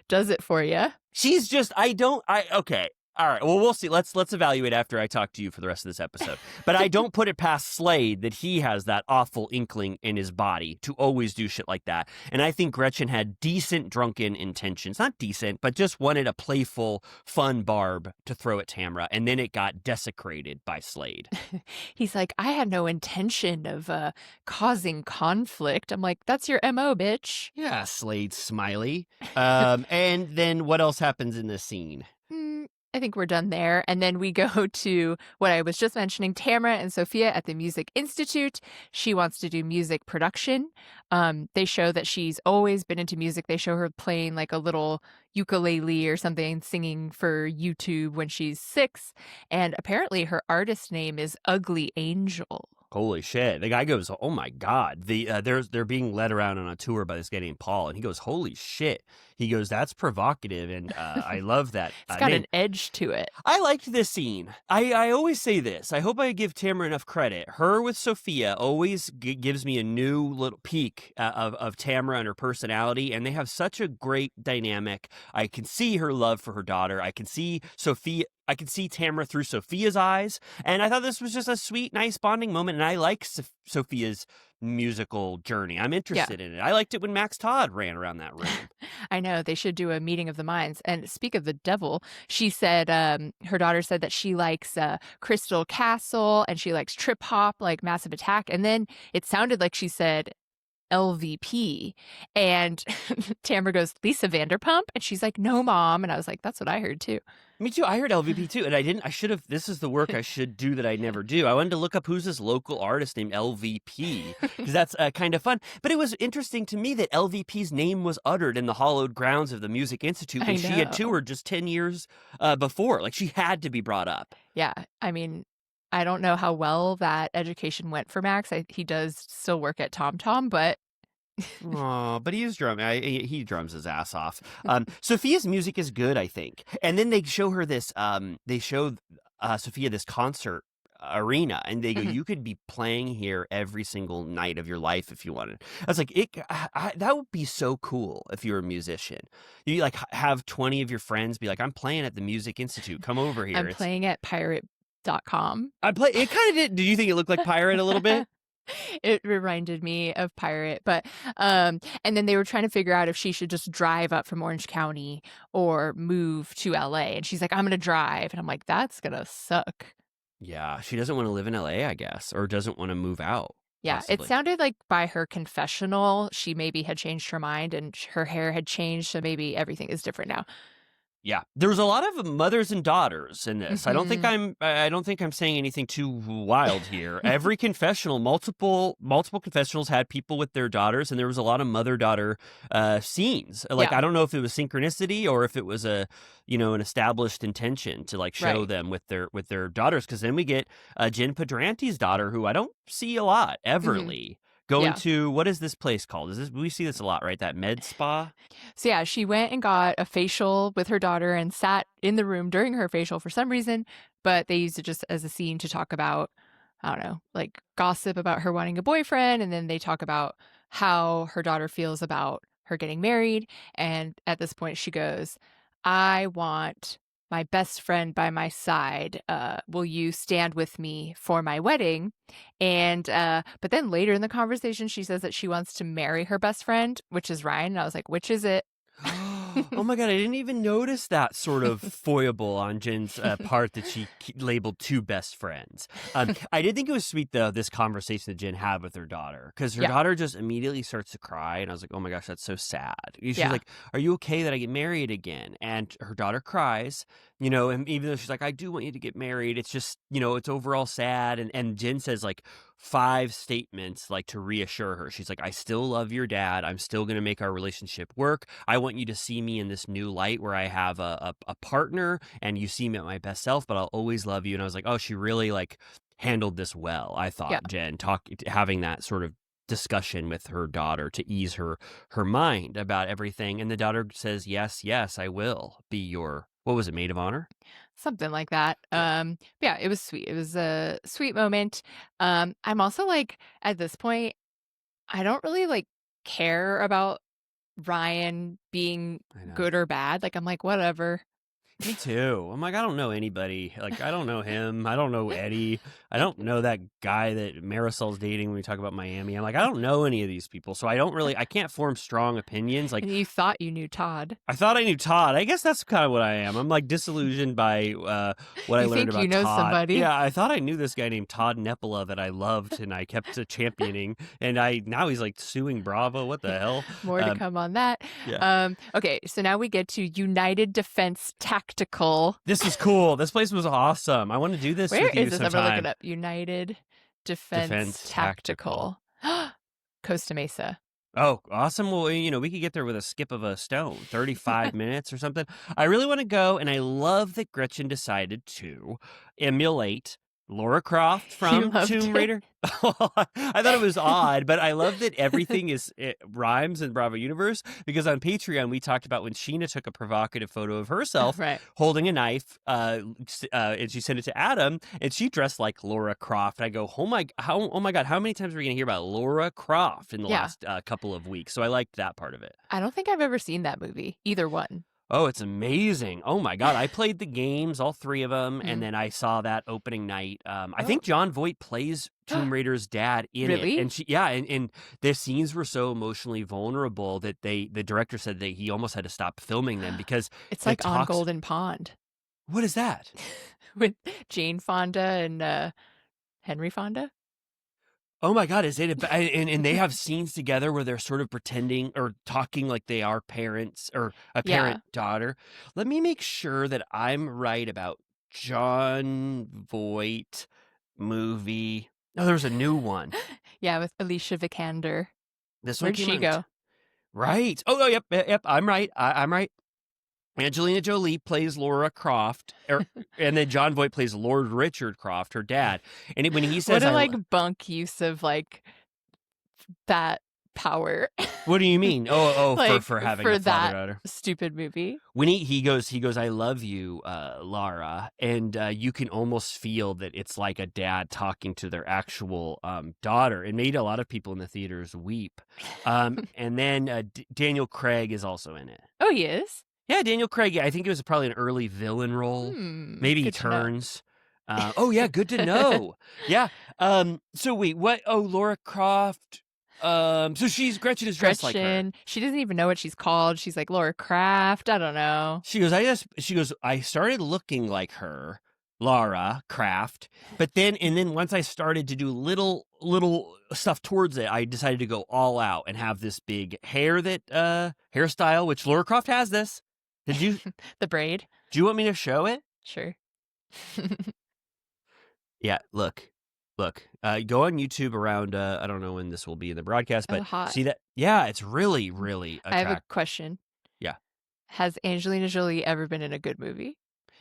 does it for you. She's just, okay. All right. Well, we'll see. Let's evaluate after I talk to you for the rest of this episode. But I don't put it past Slade that he has that awful inkling in his body to always do shit like that. And I think Gretchen had decent drunken intentions. Not decent, but just wanted a playful, fun barb to throw at Tamra. And then it got desecrated by Slade. He's like, I had no intention of causing conflict. I'm like, that's your MO, bitch. Yeah, Slade Smiley. And then what else happens in this scene? I think we're done there. And then we go to what I was just mentioning, Tamra and Sophia at the Music Institute. She wants to do music production. They show that she's always been into music. They show her playing like a little ukulele or something, singing for YouTube when she's 6. And apparently her artist name is Ugly Angel. Holy shit. The guy goes, oh my God. They're being led around on a tour by this guy named Paul. And he goes, holy shit. He goes, that's provocative. And I love that. It's got an edge to it. I liked this scene. I always say this. I hope I give Tamra enough credit. Her with Sophia always gives me a new little peek of Tamra and her personality. And they have such a great dynamic. I can see her love for her daughter. I can see Tamra through Sophia's eyes. And I thought this was just a sweet, nice bonding moment. And I like Sophia's musical journey. I'm interested in it. I liked it when Max Todd ran around that room. I know. They should do a meeting of the minds. And speak of the devil, she said, her daughter said that she likes Crystal Castle and she likes trip hop, like Massive Attack. And then it sounded like she said LVP. And Tamra goes, Lisa Vanderpump? And she's like, no, Mom. And I was like, that's what I heard too. Me too. I heard LVP too. And I should have, this is the work I should do that I never do. I wanted to look up who's this local artist named LVP because that's kind of fun. But it was interesting to me that LVP's name was uttered in the hallowed grounds of the Music Institute when she had toured just 10 years before. Like she had to be brought up. Yeah. I mean, I don't know how well that education went for Max. He does still work at TomTom, but Oh, but he is drumming. He drums his ass off. Sophia's music is good, I think. And then they show her this. They show Sophia this concert arena, and they go, "You could be playing here every single night of your life if you wanted." I was like, that would be so cool if you're a musician. You like have 20 of your friends be like, "I'm playing at the Music Institute. Come over here." I'm playing at pirate.com. It kind of did. Did you think it looked like Pirate a little bit? It reminded me of Pirate, but and then they were trying to figure out if she should just drive up from Orange County or move to LA. And she's like, I'm gonna drive. And I'm like, that's gonna suck. Yeah, she doesn't want to live in LA, I guess, or doesn't want to move out. Yeah, possibly. It sounded like by her confessional, she maybe had changed her mind and her hair had changed, so maybe everything is different now. Yeah, there was a lot of mothers and daughters in this. I don't think I'm saying anything too wild here. Every confessional, multiple confessionals had people with their daughters, and there was a lot of mother-daughter scenes. Like I don't know if it was synchronicity or if it was an established intention to like show them with their daughters. Because then we get Jen Padrante's daughter, who I don't see a lot, Everly. Going to, what is this place called? We see this a lot, right? That med spa? So yeah, she went and got a facial with her daughter and sat in the room during her facial for some reason, but they used it just as a scene to talk about, I don't know, like gossip about her wanting a boyfriend. And then they talk about how her daughter feels about her getting married. And at this point she goes, I want my best friend by my side. Will you stand with me for my wedding? And but then later in the conversation, she says that she wants to marry her best friend, which is Ryan. And I was like, which is it? Oh my God, I didn't even notice that sort of foible on Jen's part that she labeled two best friends. I did think it was sweet, though, this conversation that Jen had with her daughter, because her daughter just immediately starts to cry. And I was like, oh my gosh, that's so sad. She's like, are you okay that I get married again? And her daughter cries, and even though she's like, I do want you to get married, it's just, it's overall sad. And Jen says like 5 statements like to reassure her. She's like, I still love your dad. I'm still going to make our relationship work. I want you to see me in this new light where I have a partner and you see me at my best self, but I'll always love you. And I was like, oh, she really like handled this well. I thought Jen having that sort of discussion with her daughter to ease her mind about everything. And the daughter says, yes, I will be your, what was it, maid of honor? Something like that. Yeah, it was sweet. It was a sweet moment. I'm also like, at this point, I don't really like care about Ryan being good or bad. Like, I'm like, whatever. Me too. I'm like, I don't know anybody. Like, I don't know him. I don't know Eddie. I don't know that guy that Marisol's dating when we talk about Miami. I'm like, I don't know any of these people. So I can't form strong opinions. Like, And you thought you knew Todd. I thought I knew Todd. I guess that's kind of what I am. I'm like disillusioned by what I You learned think you about know Todd. somebody. Yeah, I thought I knew this guy named Todd Nepola that I loved and I kept championing. And now he's like suing Bravo. What the hell? More to come on that. Yeah. Okay, so now we get to United Defense Tactical. This was cool. This place was awesome. I want to do this Where with you is this? I'm sometime. gonna look it up. United Defense Tactical. Costa Mesa. Oh, awesome. Well, we could get there with a skip of a stone, 35 minutes or something. I really want to go, and I love that Gretchen decided to emulate Laura Croft from Tomb Raider. I thought it was odd, but I love that everything rhymes in Bravo Universe, because on Patreon we talked about when Sheena took a provocative photo of herself holding a knife, and she sent it to Adam, and she dressed like Laura Croft. I go, oh my God, how many times are we going to hear about Laura Croft in the last couple of weeks? So I liked that part of it. I don't think I've ever seen that movie, either one. Oh, it's amazing. Oh, my God. I played the games, all three of them, and then I saw that opening night. I think John Voight plays Tomb Raider's dad in it. And their scenes were so emotionally vulnerable that the director said that he almost had to stop filming them because it's like on Golden Pond. What is that? With Jane Fonda and Henry Fonda? Oh my God, is it? And they have scenes together where they're sort of pretending or talking like they are parents or a parent-daughter. Let me make sure that I'm right about John Voight movie. Oh, there's a new one. Yeah, with Alicia Vikander. Where'd she go? Right. Oh, yep. I'm right. I'm right. Angelina Jolie plays Laura Croft, and then John Voight plays Lord Richard Croft, her dad. And when he says, "What a bunk use of that power." What do you mean? For having a father-daughter stupid movie. When he goes, "I love you, Lara," and you can almost feel that it's like a dad talking to their actual daughter. It made a lot of people in the theaters weep. And then Daniel Craig is also in it. Oh, he is. Yeah, Daniel Craig. I think it was probably an early villain role. Maybe he turns. Good to know. Yeah. So wait, what? Oh, Laura Croft. So Gretchen is dressed like her. She doesn't even know what she's called. She's like Laura Croft. I don't know. She goes, I started looking like her, Laura Croft, but then once I started to do little stuff towards it, I decided to go all out and have this big hairstyle, which Laura Croft has this. Did you? The braid. Do you want me to show it? Sure. Yeah, look. Go on YouTube around, I don't know when this will be in the broadcast, but see that? Yeah, it's really, really attractive. I have a question. Yeah. Has Angelina Jolie ever been in a good movie?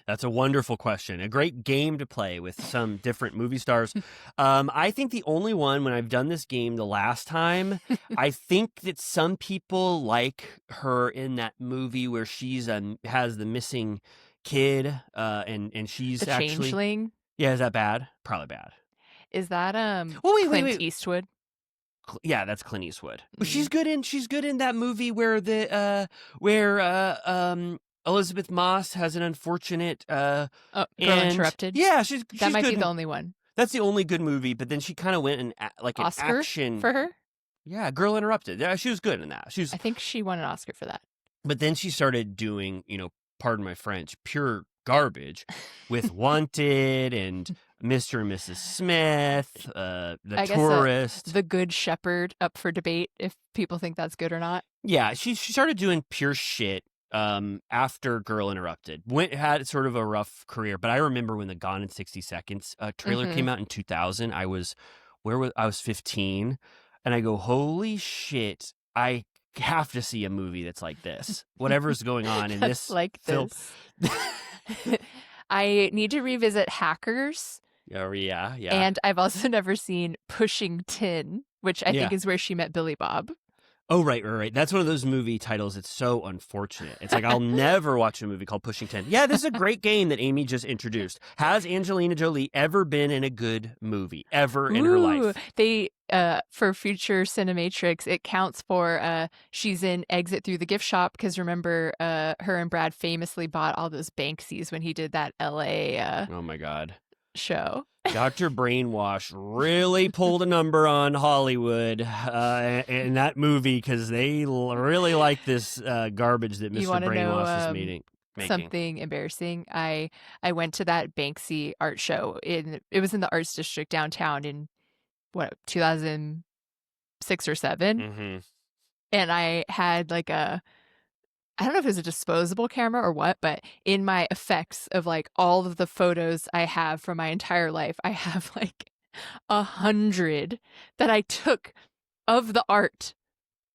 That's a wonderful question. A great game to play with some different movie stars. I think the only one, when I've done this game the last time, I think that some people like her in that movie where she's has the missing kid, and she's the actually Changeling. Yeah, is that bad? Probably bad. Is that Clint Eastwood? Yeah, that's Clint Eastwood. But she's good in that movie where Elizabeth Moss has an unfortunate Girl Interrupted. Yeah, she's that might good be the only one. That's the only good movie, but then she kind of went in like an Oscar action for her. Yeah, Girl Interrupted. Yeah, she was good in that. I think she won an Oscar for that. But then she started doing, pardon my French, pure garbage with Wanted and Mr. and Mrs. Smith, The Tourist. The Good Shepherd, up for debate if people think that's good or not. Yeah, she started doing pure shit after Girl Interrupted. Had sort of a rough career, but I remember when the Gone in 60 Seconds trailer came out in 2000. I was 15, and I go, holy shit, I have to see a movie that's like this. Whatever's going on in this like film. This. I need to revisit Hackers. Oh, yeah. And I've also never seen Pushing Tin, which I think is where she met Billy Bob. Oh, right. That's one of those movie titles. It's so unfortunate. It's like, I'll never watch a movie called Pushing 10. Yeah, this is a great game that Amy just introduced. Has Angelina Jolie ever been in a good movie ever in her life? They for future Cinematrix, it counts for she's in Exit Through the Gift Shop because remember her and Brad famously bought all those Banksies when he did that LA Oh my God. show. Dr. Brainwash really pulled a number on Hollywood in that movie because they really like this garbage that You Mr. want to know Brainwash is making. something embarrassing? I went to that Banksy art show it was in the Arts District downtown in 2006 or 7, Mm-hmm. and I had like I don't know if it was a disposable camera or what, but in my effects of like all of the photos I have from my entire life, I have like 100 that I took of the art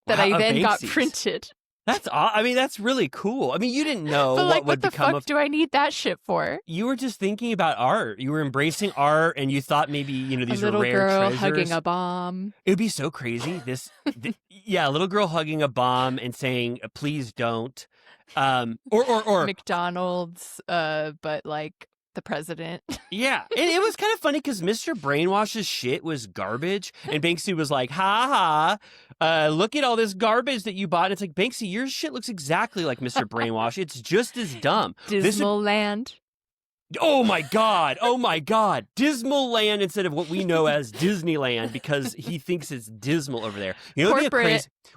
that Wow, I then got Banksy's. printed. That's really cool. I mean, you didn't know But like, would what the become fuck do I need that shit for? You were just thinking about art. You were embracing art, and you thought maybe these A little are rare girl treasures. hugging a bomb. It would be so crazy. Yeah, a little girl hugging a bomb and saying, "Please don't," or McDonald's, but like the president. yeah. And it was kind of funny because Mr. Brainwash's shit was garbage, and Banksy was like, "Ha ha! Look at all this garbage that you bought." And it's like, Banksy, your shit looks exactly like Mr. Brainwash. It's just as dumb. Dismal Land. Oh my God. Dismal Land instead of what we know as Disneyland because he thinks it's dismal over there. You know what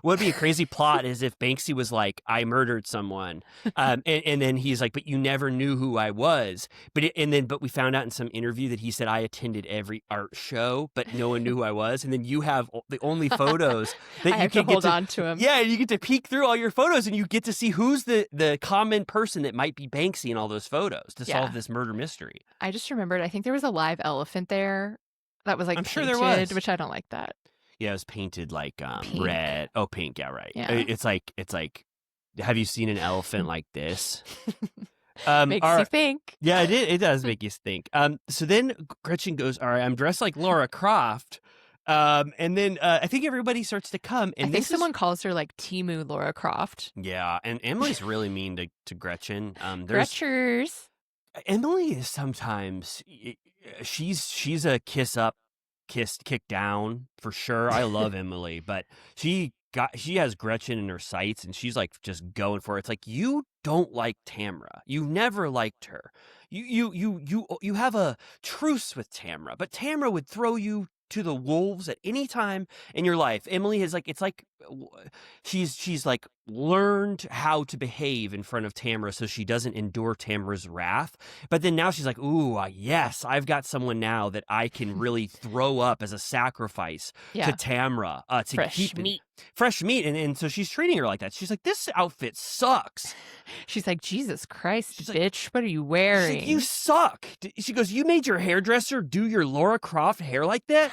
would be a crazy plot is if Banksy was like, I murdered someone. And then he's like, but you never knew who I was. But we found out in some interview that he said, I attended every art show, but no one knew who I was. And then you have the only photos that you can hold on to him. Yeah, you get to peek through all your photos and you get to see who's the common person that might be Banksy in all those photos to solve this murder mystery. I just remembered, I think there was a live elephant there that was like I'm painted, sure there was. which I don't like that. Yeah, it was painted like Pink. red. Oh, pink. Yeah, right. Yeah. It's like. Have you seen an elephant like this? Makes you think. Yeah, it does make you think. So then Gretchen goes, "All right, I'm dressed like Laura Croft." And then I think everybody starts to come, and I think someone calls her like Timu Laura Croft. Yeah, and Emily's really mean to Gretchen. Gretchers. Emily is sometimes she's a kiss down for sure. I love Emily, but she has Gretchen in her sights and she's like just going for it. It's like, you don't like Tamra. You never liked her. You have a truce with Tamra, but Tamra would throw you to the wolves at any time in your life. Emily is like, it's like she's like learned how to behave in front of Tamra so she doesn't endure Tamra's wrath. But then now she's like, ooh, yes, I've got someone now that I can really throw up as a sacrifice to Tamra to fresh meat. And so she's treating her like that. She's like, this outfit sucks. She's like, Jesus Christ, bitch, what are you wearing? Like, you suck. She goes, you made your hairdresser do your Laura Croft hair like that?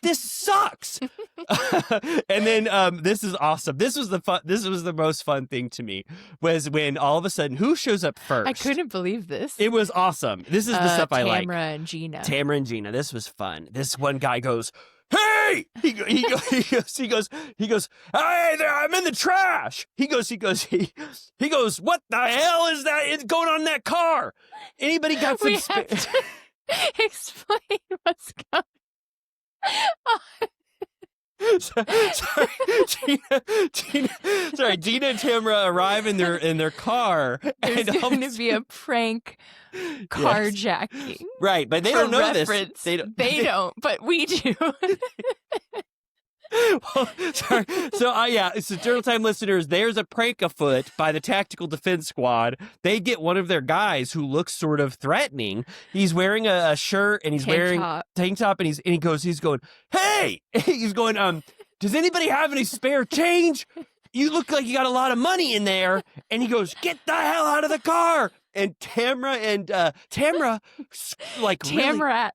This sucks. And then this is awesome. This was the most fun thing to me was when all of a sudden, who shows up first? I couldn't believe this. It was awesome. This is the stuff I like. Tamra and Gina. This was fun. This one guy goes, hey! He goes, hey there, I'm in the trash. He goes, what the hell is that going on in that car? Anybody got some space? Explain what's going on. Gina and Tamra arrive in their car. There's going to be a prank carjacking. Right, but they don't know reference. This. They don't, but we do. Well, sorry. So Turtle Time listeners, there's a prank afoot by the Tactical Defense Squad. They get one of their guys who looks sort of threatening. He's wearing a shirt and he's wearing tank top, and he's going, hey! He's going, does anybody have any spare change? You look like you got a lot of money in there. And he goes, get the hell out of the car. And Tamra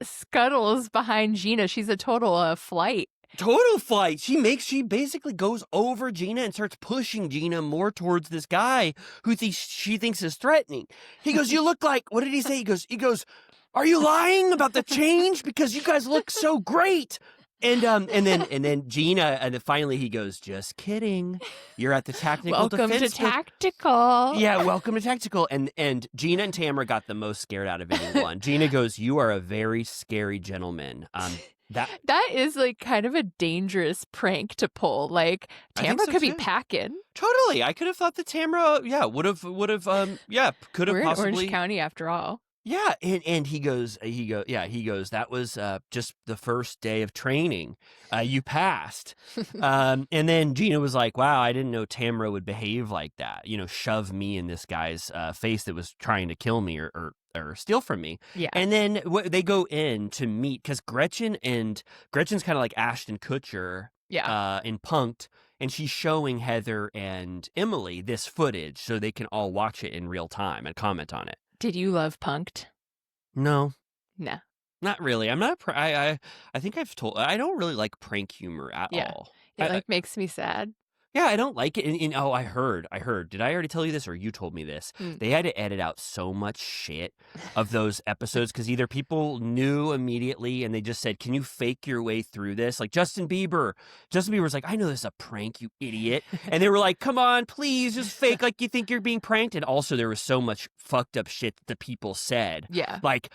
scuttles behind Gina. She's a total flight. Total flight. She basically goes over Gina and starts pushing Gina more towards this guy who she thinks is threatening. He goes, you look like, what did he say? He goes, are you lying about the change? Because you guys look so great. And then Gina, and then finally he goes, "Just kidding. You're at the tactical Welcome to defense." tactical. Yeah, welcome to tactical. And Gina and Tamra got the most scared out of anyone. Gina goes, "You are a very scary gentleman." That is like kind of a dangerous prank to pull. Like I think Tamra so could be too. packing. Totally. I could have thought that Tamra, could have We're in possibly. Orange County after all. Yeah, and he goes, that was just the first day of training. You passed. And then Gina was like, wow, I didn't know Tamra would behave like that. Shove me in this guy's face that was trying to kill me or steal from me. Yeah. And then they go in to meet because Gretchen's kind of like Ashton Kutcher. Yeah. In Punk'd, and she's showing Heather and Emily this footage so they can all watch it in real time and comment on it. Did you love Punk'd? No. No. Not really. I'm not. I think I've told. I don't really like prank humor at all. It makes me sad. Yeah, I don't like it. And I heard. Did I already tell you this, or you told me this? They had to edit out so much shit of those episodes because either people knew immediately and they just said, "Can you fake your way through this?" Like Justin Bieber. Justin Bieber's like, "I know this is a prank, you idiot," and they were like, "Come on, please, just fake like you think you're being pranked." And also, there was so much fucked up shit that the people said. Yeah, like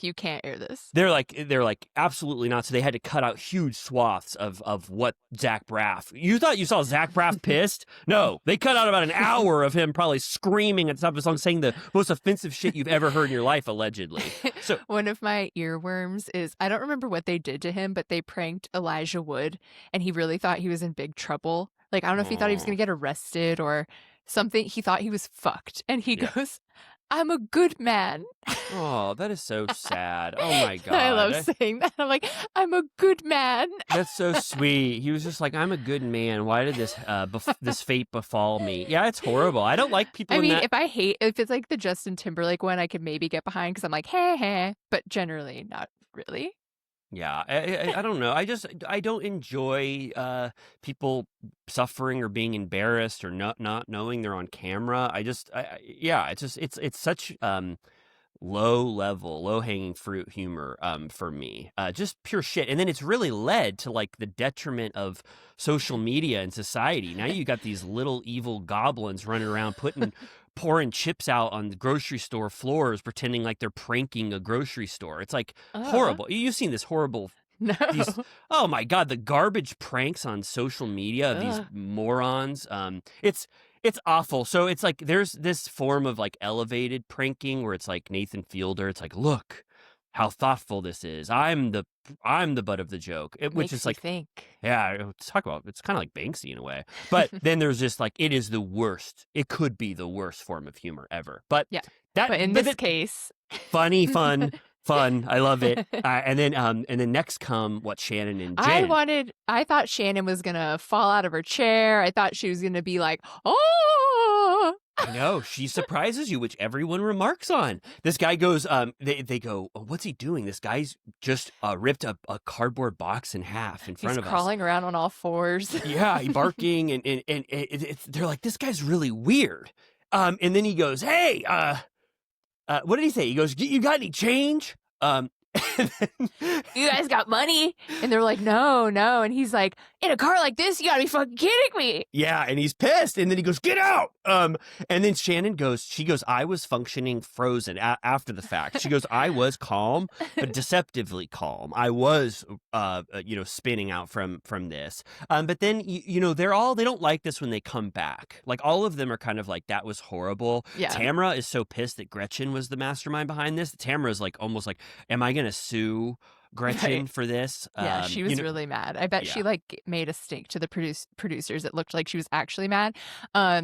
you can't air this. They're like absolutely not. So they had to cut out huge swaths of what Zach Braff. You thought you saw Zach Braff pissed? No, they cut out about an hour of him probably screaming at the top of the song, saying the most offensive shit you've ever heard in your life, allegedly. So one of my earworms is I don't remember what they did to him, but they pranked Elijah Wood, and he really thought he was in big trouble. Like I don't know if he thought he was going to get arrested or something. He thought he was fucked, and he goes, "I'm a good man." Oh, that is so sad. Oh my God. I love saying that. I'm like, I'm a good man. That's so sweet. He was just like, I'm a good man. Why did this this fate befall me? Yeah, it's horrible. I don't like people. I mean, if it's like the Justin Timberlake one, I could maybe get behind because I'm like, hey, but generally not really. Yeah, I don't know. I don't enjoy people suffering or being embarrassed or not knowing they're on camera. It's such low hanging fruit humor for me. Just pure shit. And then it's really led to like the detriment of social media and society. Now you got these little evil goblins running around pouring chips out on the grocery store floors, pretending like they're pranking a grocery store. It's like horrible. You've seen this horrible. No. Oh my God, the garbage pranks on social media of these morons. It's awful. So it's like there's this form of like elevated pranking where it's like Nathan Fielder. It's like, look how thoughtful this is. I'm the butt of the joke, which is like, think. Yeah, talk about it's kind of like Banksy in a way. But then there's just like it is the worst. It could be the worst form of humor ever. But yeah, but in this case, funny, fun. I love it. And then next come Shannon and Jen. I thought Shannon was gonna fall out of her chair. I thought she was gonna be like, oh. I know, she surprises you, which everyone remarks on. This guy goes, they go, oh, what's he doing? This guy's just ripped a cardboard box in half in front of us. He's crawling around on all fours. Yeah, he barking, and they're like, this guy's really weird. And then he goes, hey, what did he say? He goes, you got any change? You guys got money? And they're like, no. And he's like, in a car like this, you gotta be fucking kidding me. Yeah, and he's pissed. And then he goes, get out. And then Shannon goes, I was functioning frozen after the fact. She goes, I was calm, but deceptively calm. I was, spinning out from this. But then, they don't like this when they come back. Like all of them are kind of like, that was horrible. Yeah. Tamra is so pissed that Gretchen was the mastermind behind this. Tamra is like, almost like, am I going to sue Gretchen for this? Yeah, she was really mad. I bet she like made a stink to the producers. It looked like she was actually mad.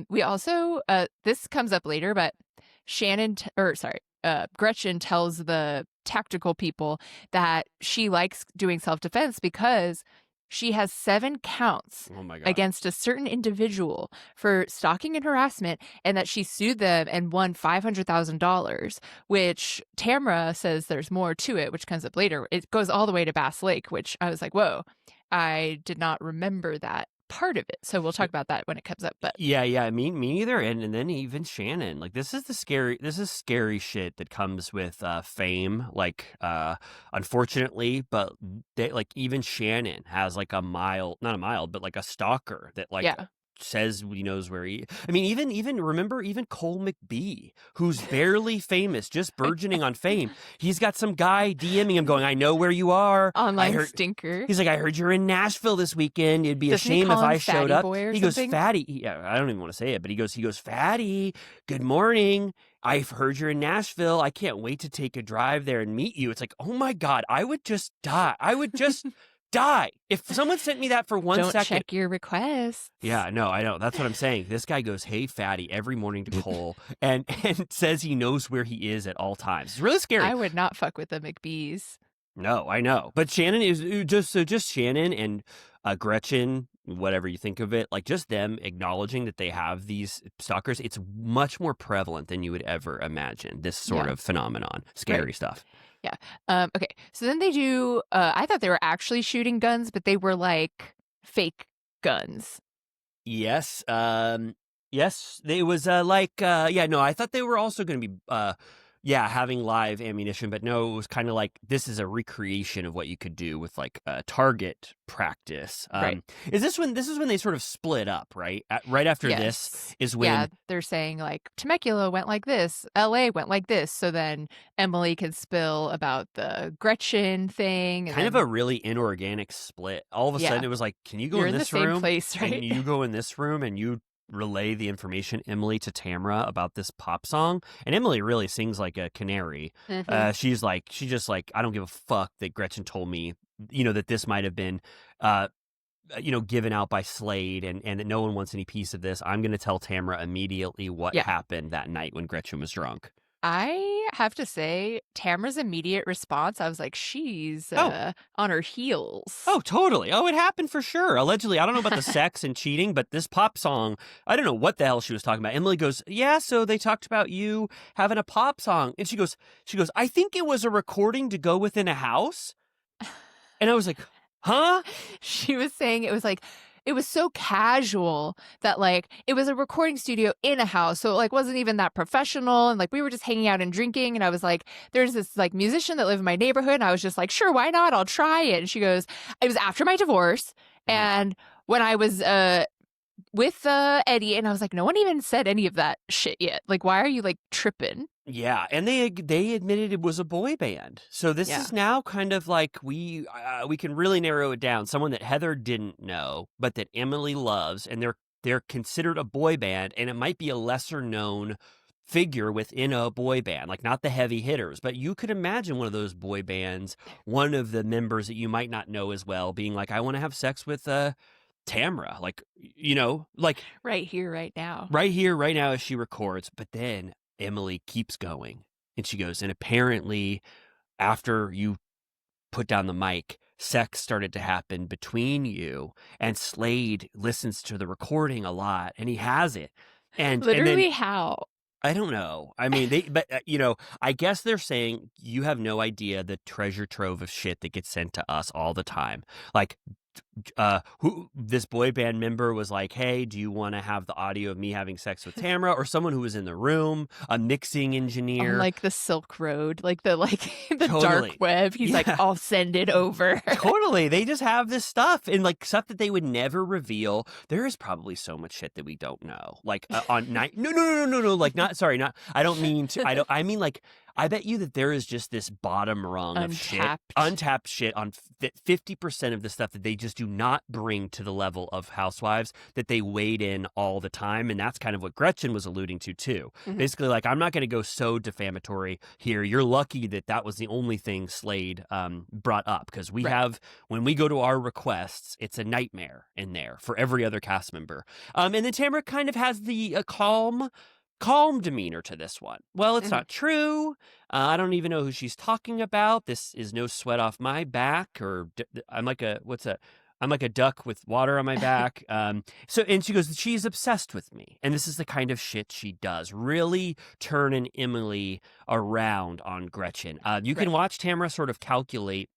We also this comes up later, but Gretchen tells the tactical people that she likes doing self-defense because she has 7 counts against a certain individual for stalking and harassment, and that she sued them and won $500,000, which Tamra says there's more to it, which comes up later. It goes all the way to Bass Lake, which I was like, whoa, I did not remember that part of it. So we'll talk about that when it comes up. But Yeah, me neither. And then even Shannon, like this is scary shit that comes with fame. Like unfortunately, but like even Shannon has like not a mild, but like a stalker that like yeah, says he knows where he. I mean, even remember even Cole McBee, who's barely famous, just burgeoning on fame. He's got some guy DMing him, going, "I know where you are. I online heard." stinker. He's like, "I heard you're in Nashville this weekend. It'd be a Doesn't he shame if call him I showed Fatty up." Boy or He goes, something? "Fatty." Yeah, I don't even want to say it, but he goes, "Fatty, good morning. I've heard you're in Nashville. I can't wait to take a drive there and meet you." It's like, oh my God, I would just die. I would just die. If someone sent me that for 1 Don't second. check your requests. Yeah, no, I know. That's what I'm saying. This guy goes, "Hey, Fatty," every morning to Cole and says he knows where he is at all times. It's really scary. I would not fuck with the McBees. No, I know. But Shannon is just Shannon and Gretchen, whatever you think of it, like just them acknowledging that they have these stalkers. It's much more prevalent than you would ever imagine, this sort of phenomenon. Scary stuff. Yeah. Okay. So then they do, I thought they were actually shooting guns, but they were like fake guns. Yes. Yes. It was no, I thought they were also going to be having live ammunition, but no, it was kind of like this is a recreation of what you could do with like target practice. Right. This is when they sort of split up, right? Right after this is when they're saying like Temecula went like this, LA went like this, so then Emily can spill about the Gretchen thing. Kind of a really inorganic split. All of a sudden it was like, can you go You're in this the room? same place, right? And you go in this room and you relay the information, Emily, to Tamra about this pop song. And Emily really sings like a canary. Mm-hmm. She's just like, I don't give a fuck that Gretchen told me, that this might have been, given out by Slade and that no one wants any piece of this. I'm going to tell Tamra immediately what happened that night when Gretchen was drunk. I have to say, Tamra's immediate response, I was like, she's on her heels. Oh, totally. Oh, it happened for sure. Allegedly, I don't know about the sex and cheating, but this pop song, I don't know what the hell she was talking about. Emily goes, "Yeah, so they talked about you having a pop song." And she goes, "I think it was a recording to go within a house." And I was like, huh? She was saying it was so casual that like it was a recording studio in a house, so it like wasn't even that professional, and like we were just hanging out and drinking, and I was like, there's this like musician that lived in my neighborhood, and I was just like, sure, why not, I'll try it. And she goes, it was after my divorce and when I was with Eddie, and I was like, no one even said any of that shit yet, like why are you like tripping? Yeah, and they admitted it was a boy band. So this is now kind of like we can really narrow it down. Someone that Heather didn't know, but that Emily loves, and they're considered a boy band, and it might be a lesser known figure within a boy band, like not the heavy hitters, but you could imagine one of those boy bands, one of the members that you might not know as well, being like, "I want to have sex with Tamra," like like right here, right now, as she records, but then Emily keeps going and she goes, "And apparently after you put down the mic, sex started to happen between you, and Slade listens to the recording a lot and he has it." And literally, then, how? I don't know. I mean, I guess they're saying you have no idea the treasure trove of shit that gets sent to us all the time. Like, who this boy band member was like, "Hey, do you want to have the audio of me having sex with Tamra?" Or someone who was in the room, a mixing engineer, on like the Silk Road, like the Totally. dark web. He's like, I'll send it over. Totally. They just have this stuff, and like stuff that they would never reveal. There is probably so much shit that we don't know. Like on night. No. Like not. Sorry, not. I don't mean to. I mean like. I bet you that there is just this bottom rung of untapped shit on 50% of the stuff that they just do not bring to the level of Housewives, that they wade in all the time. And that's kind of what Gretchen was alluding to too. Mm-hmm. Basically, like, I'm not going to go so defamatory here. You're lucky that was the only thing Slade brought up, because we have, when we go to our requests, it's a nightmare in there for every other cast member. And then Tamra kind of has the calm demeanor to this one. Well, it's not true. I don't even know who she's talking about. This is no sweat off my back, or I'm like a duck with water on my back. And she goes, she's obsessed with me. And this is the kind of shit she does. Really turning Emily around on Gretchen. You can watch Tamra sort of calculate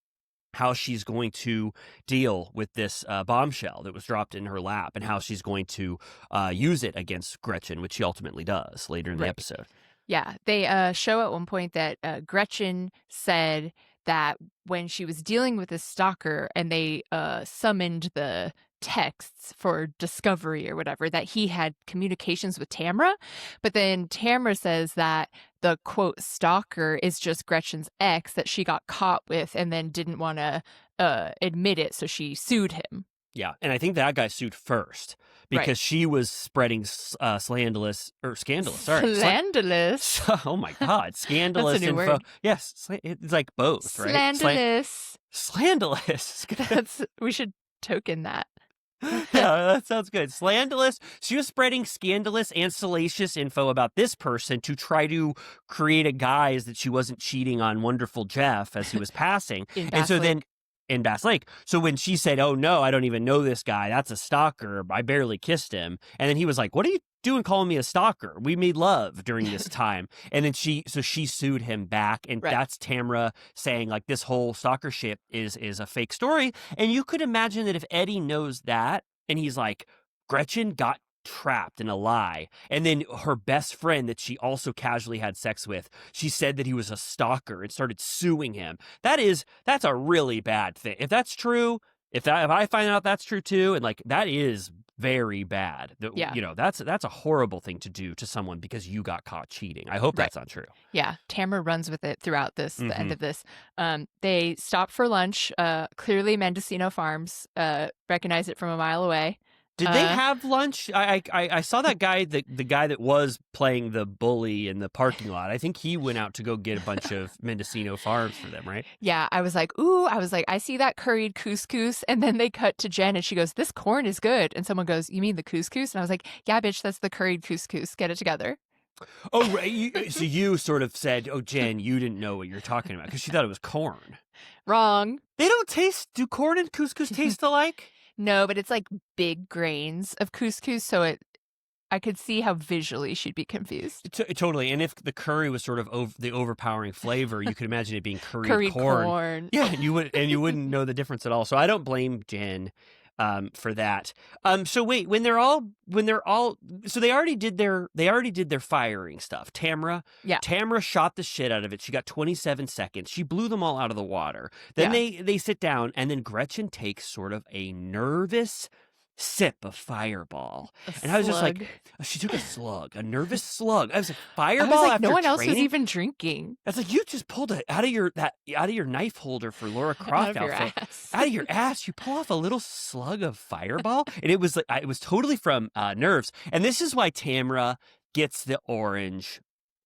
how she's going to deal with this bombshell that was dropped in her lap and how she's going to use it against Gretchen, which she ultimately does later in the episode. Yeah, they show at one point that Gretchen said that when she was dealing with a stalker and they summoned the texts for discovery or whatever, that he had communications with Tamra. But then Tamra says that the quote stalker is just Gretchen's ex that she got caught with and then didn't want to admit it, so she sued him. Yeah, and I think that guy sued first because she was spreading scandalous. Scandalous. Oh my God, scandalous That's a new info. word. Yes, it's like both, right? Slandalous. Slandalous. We should token that. Yeah, that sounds good. Slandalous. She was spreading scandalous and salacious info about this person to try to create a guise that she wasn't cheating on wonderful Jeff as he was passing. And so then in Bass Lake. So when she said, "Oh no, I don't even know this guy. That's a stalker. I barely kissed him." And then he was like, "What are you doing calling me a stalker? We made love during this time." And then she sued him back. And that's Tamra saying like this whole stalker shit is a fake story. And you could imagine that if Eddie knows that and he's like, Gretchen got trapped in a lie, and then her best friend that she also casually had sex with, she said that he was a stalker and started suing him. That's a really bad thing. If that's true, if I find out that's true too, and like that is very bad. You know, that's a horrible thing to do to someone because you got caught cheating. I hope that's not true. Yeah, Tamra runs with it throughout this, the end of this. They stop for lunch. Clearly Mendocino Farms recognize it from a mile away. Did they have lunch? I saw that guy, the guy that was playing the bully in the parking lot. I think he went out to go get a bunch of Mendocino Farms for them, right? Yeah, I was like, I see that curried couscous. And then they cut to Jen and she goes, "This corn is good." And someone goes, "You mean the couscous?" And I was like, "Yeah, bitch, that's the curried couscous. Get it together." Oh, right. So you sort of said, "Oh, Jen, you didn't know what you're talking about," because she thought it was corn. Wrong. They don't do corn and couscous taste alike? No, but it's like big grains of couscous, so I could see how visually she'd be confused. Totally. And if the curry was sort of the overpowering flavor, you could imagine it being curried corn. Yeah, and you wouldn't know the difference at all. So I don't blame Jen for that. So wait, when they're all so they already did their firing stuff. Tamra shot the shit out of it. She got 27 seconds. She blew them all out of the water. Then they sit down, and then Gretchen takes sort of a nervous sip of Fireball. And I was just like, she took a nervous slug. I was like, Fireball. I was like, after no one else was training? Even drinking. That's like, you just pulled it out of your knife holder for Laura Croft outfit. Out of your ass. You pull off a little slug of Fireball. And it was like, it was totally from nerves. And this is why Tamra gets the orange.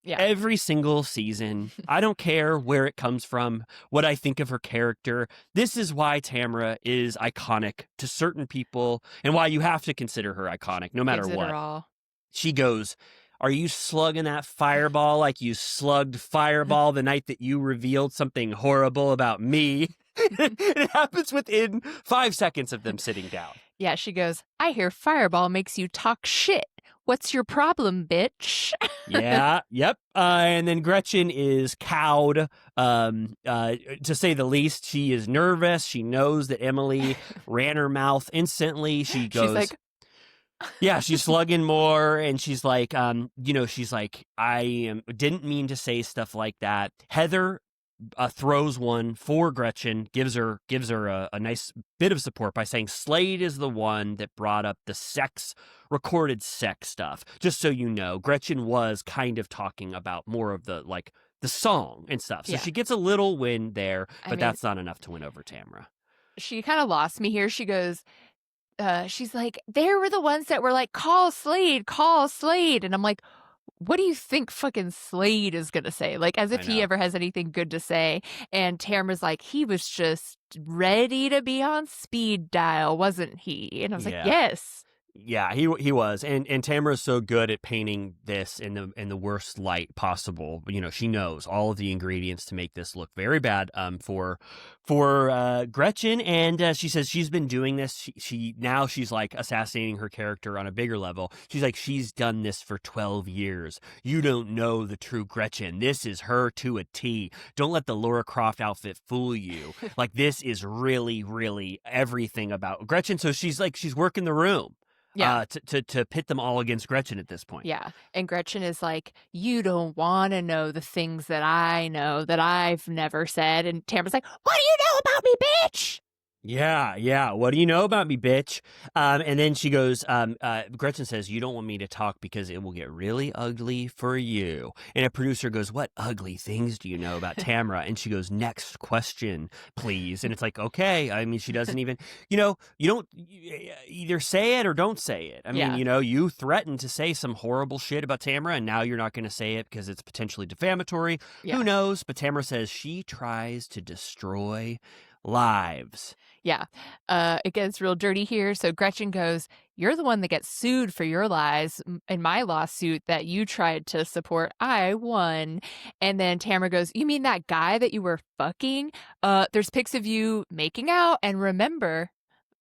Yeah. Every single season. I don't care where it comes from, what I think of her character. This is why Tamra is iconic to certain people and why you have to consider her iconic no matter what. She goes, "Are you slugging that Fireball like you slugged Fireball the night that you revealed something horrible about me?" It happens within 5 seconds of them sitting down. Yeah, she goes, "I hear Fireball makes you talk shit. What's your problem, bitch?" Yeah, yep. And then Gretchen is cowed, to say the least. She is nervous. She knows that Emily ran her mouth instantly. She's like, yeah, she's slugging more, and she's like, she's like, "I didn't mean to say stuff like that." Heather throws one for Gretchen, gives her a nice bit of support by saying Slade is the one that brought up the recorded sex stuff. Just so you know, Gretchen was kind of talking about more of the song and stuff. So she gets a little win there, but that's not enough to win over Tamra. She kind of lost me here. She goes, she's like, "They were the ones that were like, call Slade. And I'm like, what do you think fucking Slade is going to say? Like, as if he ever has anything good to say. And Tamra's like, "He was just ready to be on speed dial, wasn't he?" And I was like, yes. Yeah, he was, and Tamara's so good at painting this in the worst light possible. You know, she knows all of the ingredients to make this look very bad. For Gretchen, and she says she's been doing this. She now she's like assassinating her character on a bigger level. She's like, she's done this for 12 years. You don't know the true Gretchen. This is her to a T. Don't let the Laura Croft outfit fool you. Like, this is really, really everything about Gretchen. So she's working the room. Yeah. To pit them all against Gretchen at this point. Yeah. And Gretchen is like, you don't want to know the things that I know that I've never said. And Tamara's like, what do you know about me, bitch? Yeah. What do you know about me, bitch? And then she goes, Gretchen says, you don't want me to talk because it will get really ugly for you. And a producer goes, what ugly things do you know about Tamra? And she goes, next question, please. And it's like, okay. I mean, she doesn't even, you don't either say it or don't say it. I mean, you threatened to say some horrible shit about Tamra, and now you're not going to say it because it's potentially defamatory. Yeah. Who knows? But Tamra says she tries to destroy lives. Yeah. It gets real dirty here. So Gretchen goes, you're the one that gets sued for your lies. In my lawsuit that you tried to support, I won. And then Tamra goes, you mean that guy that you were fucking? There's pics of you making out. And remember,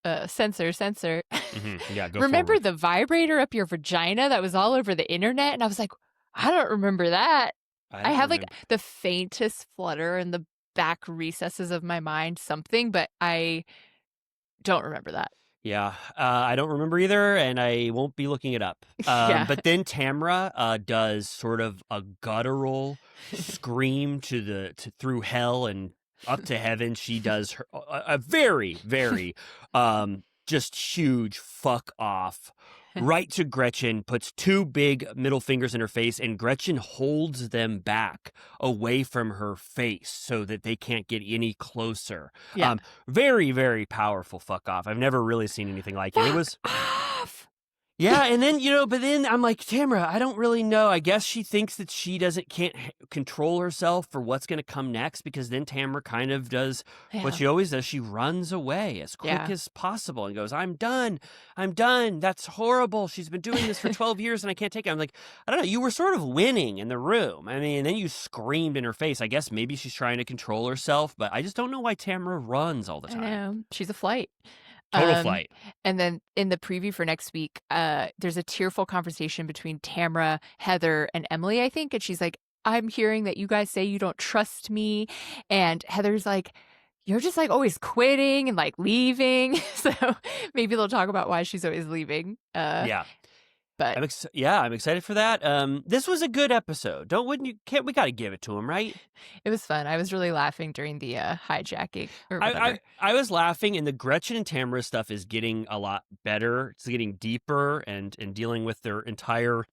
censor. Mm-hmm. Yeah, go remember forward. the vibrator up your vagina that was all over the internet? And I was like, I don't remember that. I have like the faintest flutter in the back recesses of my mind, something, but I don't remember that. Yeah, I don't remember either, and I won't be looking it up. Yeah. But then Tamra does sort of a guttural scream through hell and up to heaven. She does a very, very just huge fuck off right to Gretchen, puts two big middle fingers in her face, and Gretchen holds them back away from her face so that they can't get any closer. Yeah. Very, very powerful fuck off. I've never really seen anything like it. It was off. Yeah, and then, but then I'm like, Tamra, I don't really know. I guess she thinks that she can't control herself for what's going to come next, because then Tamra kind of does what she always does. She runs away as quick as possible and goes, I'm done. That's horrible. She's been doing this for 12 years and I can't take it. I'm like, I don't know. You were sort of winning in the room. I mean, and then you screamed in her face. I guess maybe she's trying to control herself, but I just don't know why Tamra runs all the time. I know. She's a flight. Total flight. And then in the preview for next week, there's a tearful conversation between Tamra, Heather, and Emily, I think. And she's like, I'm hearing that you guys say you don't trust me. And Heather's like, you're just like always quitting and like leaving. So maybe they'll talk about why she's always leaving. Yeah. But I'm excited for that. This was a good episode. We got to give it to him, right? It was fun. I was really laughing during the hijacking or whatever. I was laughing, and the Gretchen and Tamra stuff is getting a lot better. It's getting deeper and dealing with their entire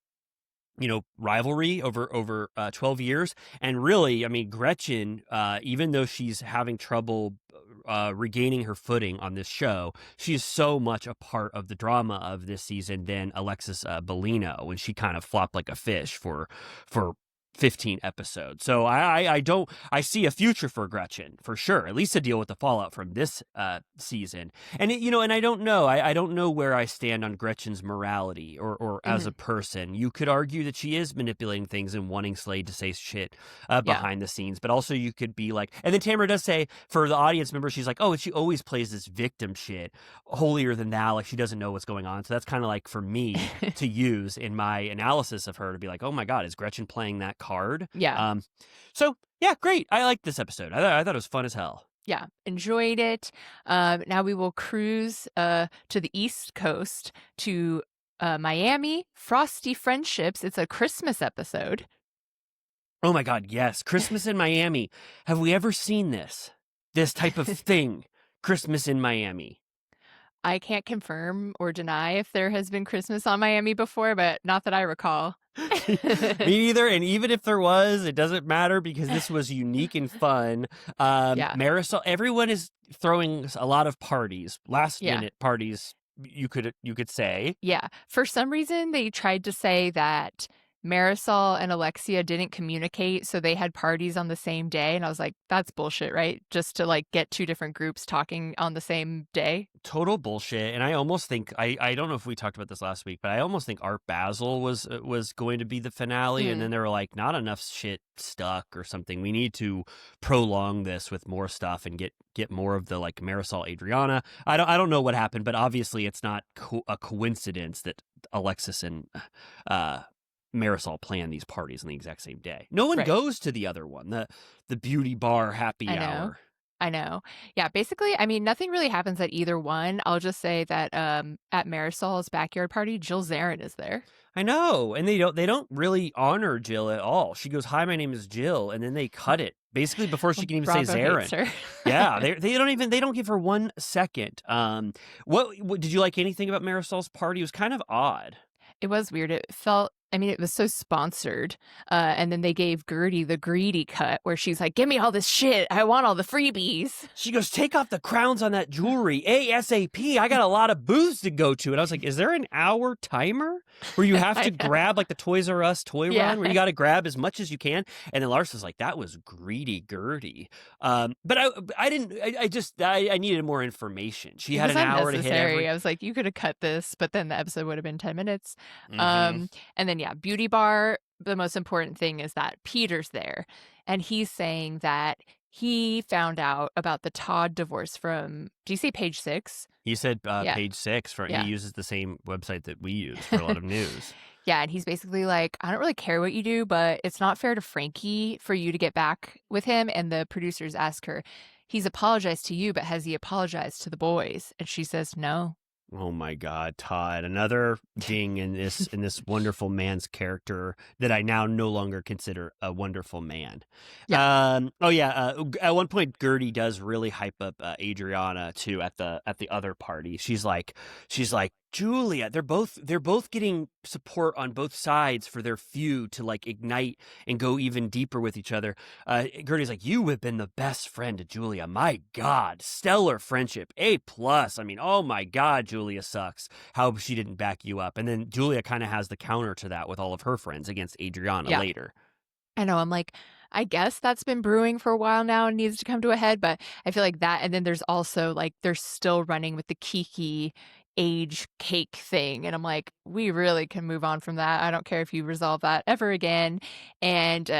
rivalry over 12 years. And really, I mean, Gretchen, even though she's having trouble regaining her footing on this show, she's so much a part of the drama of this season than Alexis Bellino, when she kind of flopped like a fish for 15 episodes. So I see a future for Gretchen for sure, at least to deal with the fallout from this season. And and I don't know. I don't know where I stand on Gretchen's morality or as a person. You could argue that she is manipulating things and wanting Slade to say shit behind the scenes, but also you could be like, and then Tamra does say, for the audience member, she's like, oh, she always plays this victim shit, holier than thou, like she doesn't know what's going on. So that's kind of like for me to use in my analysis of her, to be like, oh my God, is Gretchen playing that card? Yeah. So yeah, great. I liked this episode. I thought it was fun as hell. Yeah, enjoyed it. Now we will cruise to the East Coast to Miami. Frosty Friendships. It's a Christmas episode. Oh my God, yes. Christmas in Miami. Have we ever seen this type of thing? Christmas in Miami. I can't confirm or deny if there has been Christmas on Miami before, but not that I recall. Me neither. And even if there was, it doesn't matter, because this was unique and fun. Marisol, everyone is throwing a lot of parties, last minute parties, you could say. Yeah. For some reason, they tried to say that Marisol and Alexia didn't communicate, so they had parties on the same day. And I was like, that's bullshit, right? Just to like get two different groups talking on the same day. Total bullshit. And I almost think I don't know if we talked about this last week, but I almost think Art Basel was going to be the finale, and then they were like, not enough shit stuck or something. We need to prolong this with more stuff and get more of the like Marisol Adriana. I don't know what happened, but obviously it's not a coincidence that Alexis and Marisol plan these parties on the exact same day. No one goes to the other one, the beauty bar happy hour. I know. Yeah, basically, I mean, nothing really happens at either one. I'll just say that at Marisol's backyard party, Jill Zarin is there. I know, and they don't really honor Jill at all. She goes, "Hi, my name is Jill," and then they cut it basically before she can even say Zarin. Yeah, they don't give her 1 second. What did you like anything about Marisol's party? It was kind of odd. It was weird. It felt, I mean, it was so sponsored. And then they gave Gertie the greedy cut where she's like, give me all this shit. I want all the freebies. She goes, take off the crowns on that jewelry ASAP. I got a lot of booths to go to. And I was like, is there an hour timer where you have to grab like the Toys R Us toy run where you got to grab as much as you can? And then Lars was like, that was greedy Gertie. But I needed more information. She had an hour to hit every... I was like, you could have cut this, but then the episode would have been 10 minutes. And then, yeah, beauty bar. The most important thing is that Peter's there. And he's saying that he found out about the Todd divorce from, do you say page 6? He said page 6. He uses the same website that we use for a lot of news. Yeah, and he's basically like, I don't really care what you do, but it's not fair to Frankie for you to get back with him. And the producers ask her, he's apologized to you, but has he apologized to the boys? And she says, no. Oh my God, Todd! Another ding in this wonderful man's character that I now no longer consider a wonderful man. Yeah. At one point, Gertie does really hype up Adriana too at the other party. She's like, Julia, they're both getting support on both sides for their feud to like ignite and go even deeper with each other. Gertie's like, you have been the best friend to Julia. My God, stellar friendship, A+. I mean, oh my God, Julia sucks. How she didn't back you up. And then Julia kind of has the counter to that with all of her friends against Adriana later. I know. I'm like, I guess that's been brewing for a while now and needs to come to a head. But I feel like that. And then there's also like, they're still running with the Kiki age cake thing. And I'm like, we really can move on from that. I don't care if you resolve that ever again. And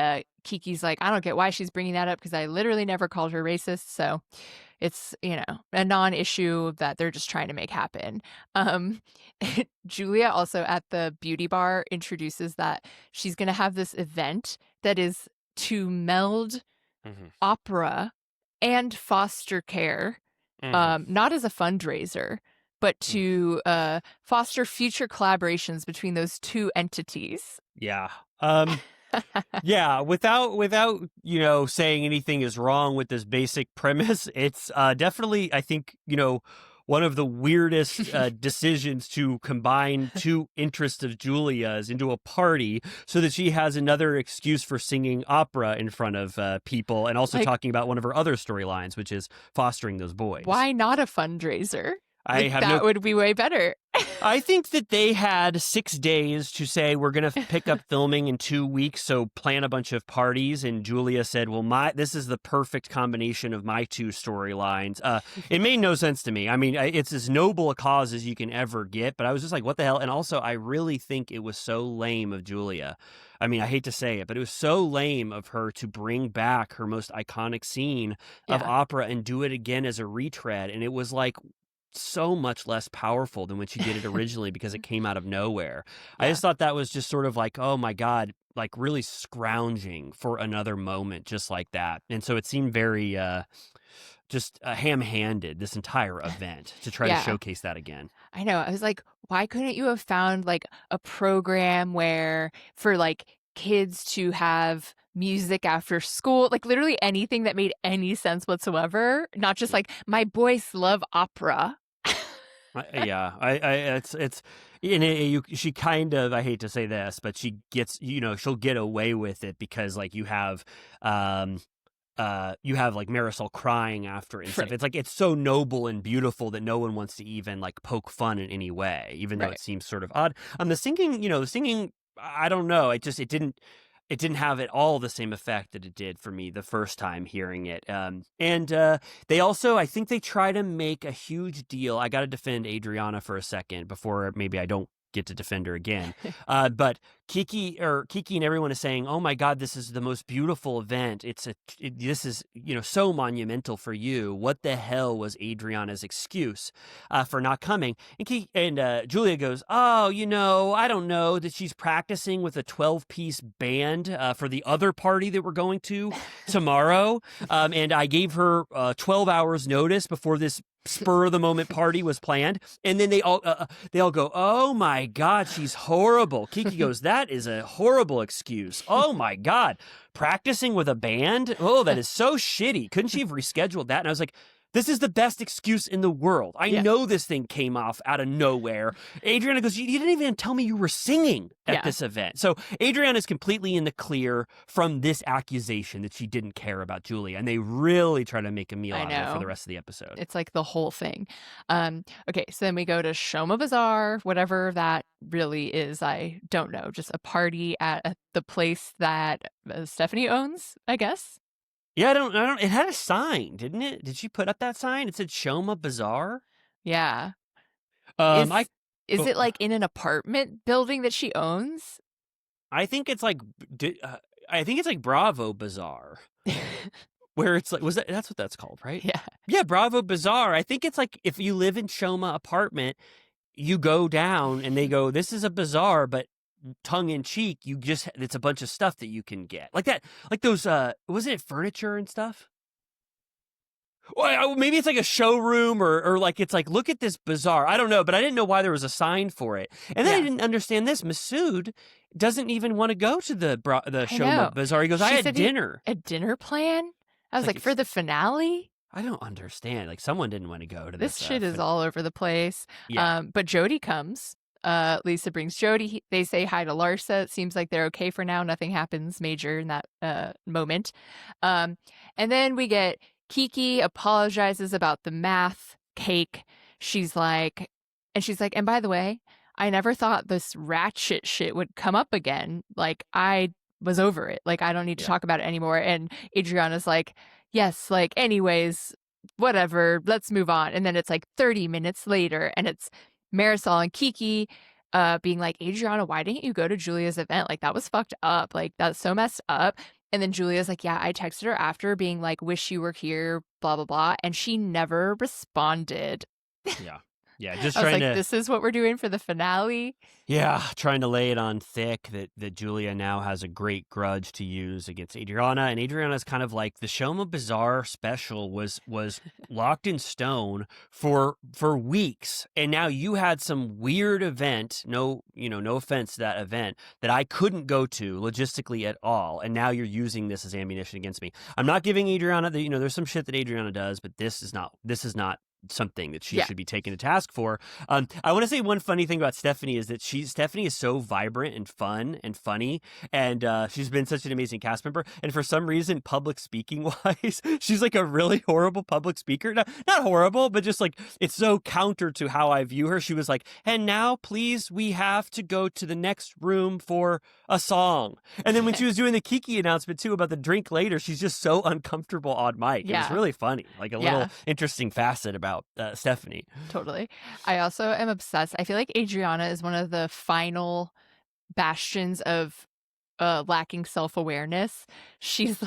Kiki's like, I don't get why she's bringing that up because I literally never called her racist. So it's, a non-issue that they're just trying to make happen. Julia also at the beauty bar introduces that she's going to have this event that is to meld opera and foster care, not as a fundraiser, but to foster future collaborations between those two entities. Yeah. Yeah, without saying anything is wrong with this basic premise, it's definitely, I think, one of the weirdest decisions to combine two interests of Julia's into a party so that she has another excuse for singing opera in front of people and also talking about one of her other storylines, which is fostering those boys. Why not a fundraiser? That would be way better. I think that they had 6 days to say, we're going to pick up filming in 2 weeks, so plan a bunch of parties. And Julia said, well, this is the perfect combination of my two storylines. It made no sense to me. I mean, it's as noble a cause as you can ever get, but I was just like, what the hell? And also, I really think it was so lame of Julia. I mean, I hate to say it, but it was so lame of her to bring back her most iconic scene of opera and do it again as a retread. And it was like, so much less powerful than when she did it originally because it came out of nowhere. I just thought that was just sort of like, oh my God, like really scrounging for another moment just like that. And so it seemed very just ham-handed, this entire event, to try to showcase that again. I know. I was like, why couldn't you have found like a program where for like kids to have music after school, like literally anything that made any sense whatsoever, not just like my boys love opera. She kind of, I hate to say this, but she gets, she'll get away with it because like you have like Marisol crying after and stuff. It's like, it's so noble and beautiful that no one wants to even like poke fun in any way, even though it seems sort of odd. The singing, I don't know. It didn't have at all the same effect that it did for me the first time hearing it. And they also, I think they try to make a huge deal. I got to defend Adriana for a second before maybe I don't get to defend her again. But Kiki and everyone is saying, "Oh my God, this is the most beautiful event. This is, so monumental for you. What the hell was Adriana's excuse for not coming?" And Julia goes, "Oh, I don't know, that she's practicing with a 12-piece band for the other party that we're going to tomorrow. And I gave her 12 hours notice before this spur of the moment party was planned." And then they all go, "Oh my God, she's horrible." Kiki goes, "That is a horrible excuse. Oh my God, practicing with a band? Oh, that is so shitty. Couldn't she have rescheduled that?" And I was like, this is the best excuse in the world. I know this thing came off out of nowhere. Adriana goes, you didn't even tell me you were singing at this event. So Adriana is completely in the clear from this accusation that she didn't care about Julia. And they really try to make a meal out of it for the rest of the episode. It's like the whole thing. Okay, so then we go to Shoma Bazaar, whatever that really is. I don't know. Just a party at the place that Stephanie owns, I guess. Yeah, I don't. It had a sign, didn't it? Did she put up that sign? It said Shoma Bazaar. Yeah. Is it like in an apartment building that she owns? I think it's like Bravo Bazaar, where it's like, that's what that's called, right? Yeah. Yeah, Bravo Bazaar. I think it's like if you live in Shoma apartment, you go down and they go, "This is a bazaar," but tongue in cheek, it's a bunch of stuff that you can get like that, like those wasn't it furniture and stuff? Well, maybe it's like a showroom or like it's like, "Look at this bazaar." I don't know, but I didn't know why there was a sign for it. And then I didn't understand this. Masood doesn't even want to go to the Shoma Bazaar. He goes, "I had dinner." A dinner plan? I was like for the finale? I don't understand. Like someone didn't want to go to this shit is all over the place. Yeah. But Jody comes. Lisa brings Jody. They say hi to Larsa. It seems like they're okay for now. Nothing happens major in that moment. And then we get Kiki apologizes about the math cake. She's like, and by the way, I never thought this ratchet shit would come up again. Like, I was over it. Like, I don't need to talk about it anymore. And Adriana's like, yes, like, anyways, whatever, let's move on. And then it's like 30 minutes later, and it's Marisol and Kiki being like, "Adriana, why didn't you go to Julia's event? Like, that was fucked up. Like, that's so messed up." And then Julia's like, "Yeah, I texted her after being like, wish you were here, blah, blah, blah." And she never responded. Yeah. Yeah, just I was trying like, to. this is what we're doing for the finale. Yeah, trying to lay it on thick that Julia now has a great grudge to use against Adriana, and Adriana's kind of like, the Shoma Bazaar special was locked in stone for weeks, and now you had some weird event. No offense to that event, that I couldn't go to logistically at all, and now you're using this as ammunition against me. I'm not giving Adriana there's some shit that Adriana does, but this is not something that she should be taken to task for. I want to say one funny thing about Stephanie is that Stephanie is so vibrant and fun and funny, and she's been such an amazing cast member. And for some reason, public speaking wise, she's like a really horrible public speaker. Not horrible, but just like, it's so counter to how I view her. She was like, "And now, please, we have to go to the next room for a song." And then when she was doing the Kiki announcement too about the drink later, she's just so uncomfortable on mic. It was really funny, like a little interesting facet about Stephanie. Totally. I also am obsessed. I feel like Adriana is one of the final bastions of lacking self-awareness. She's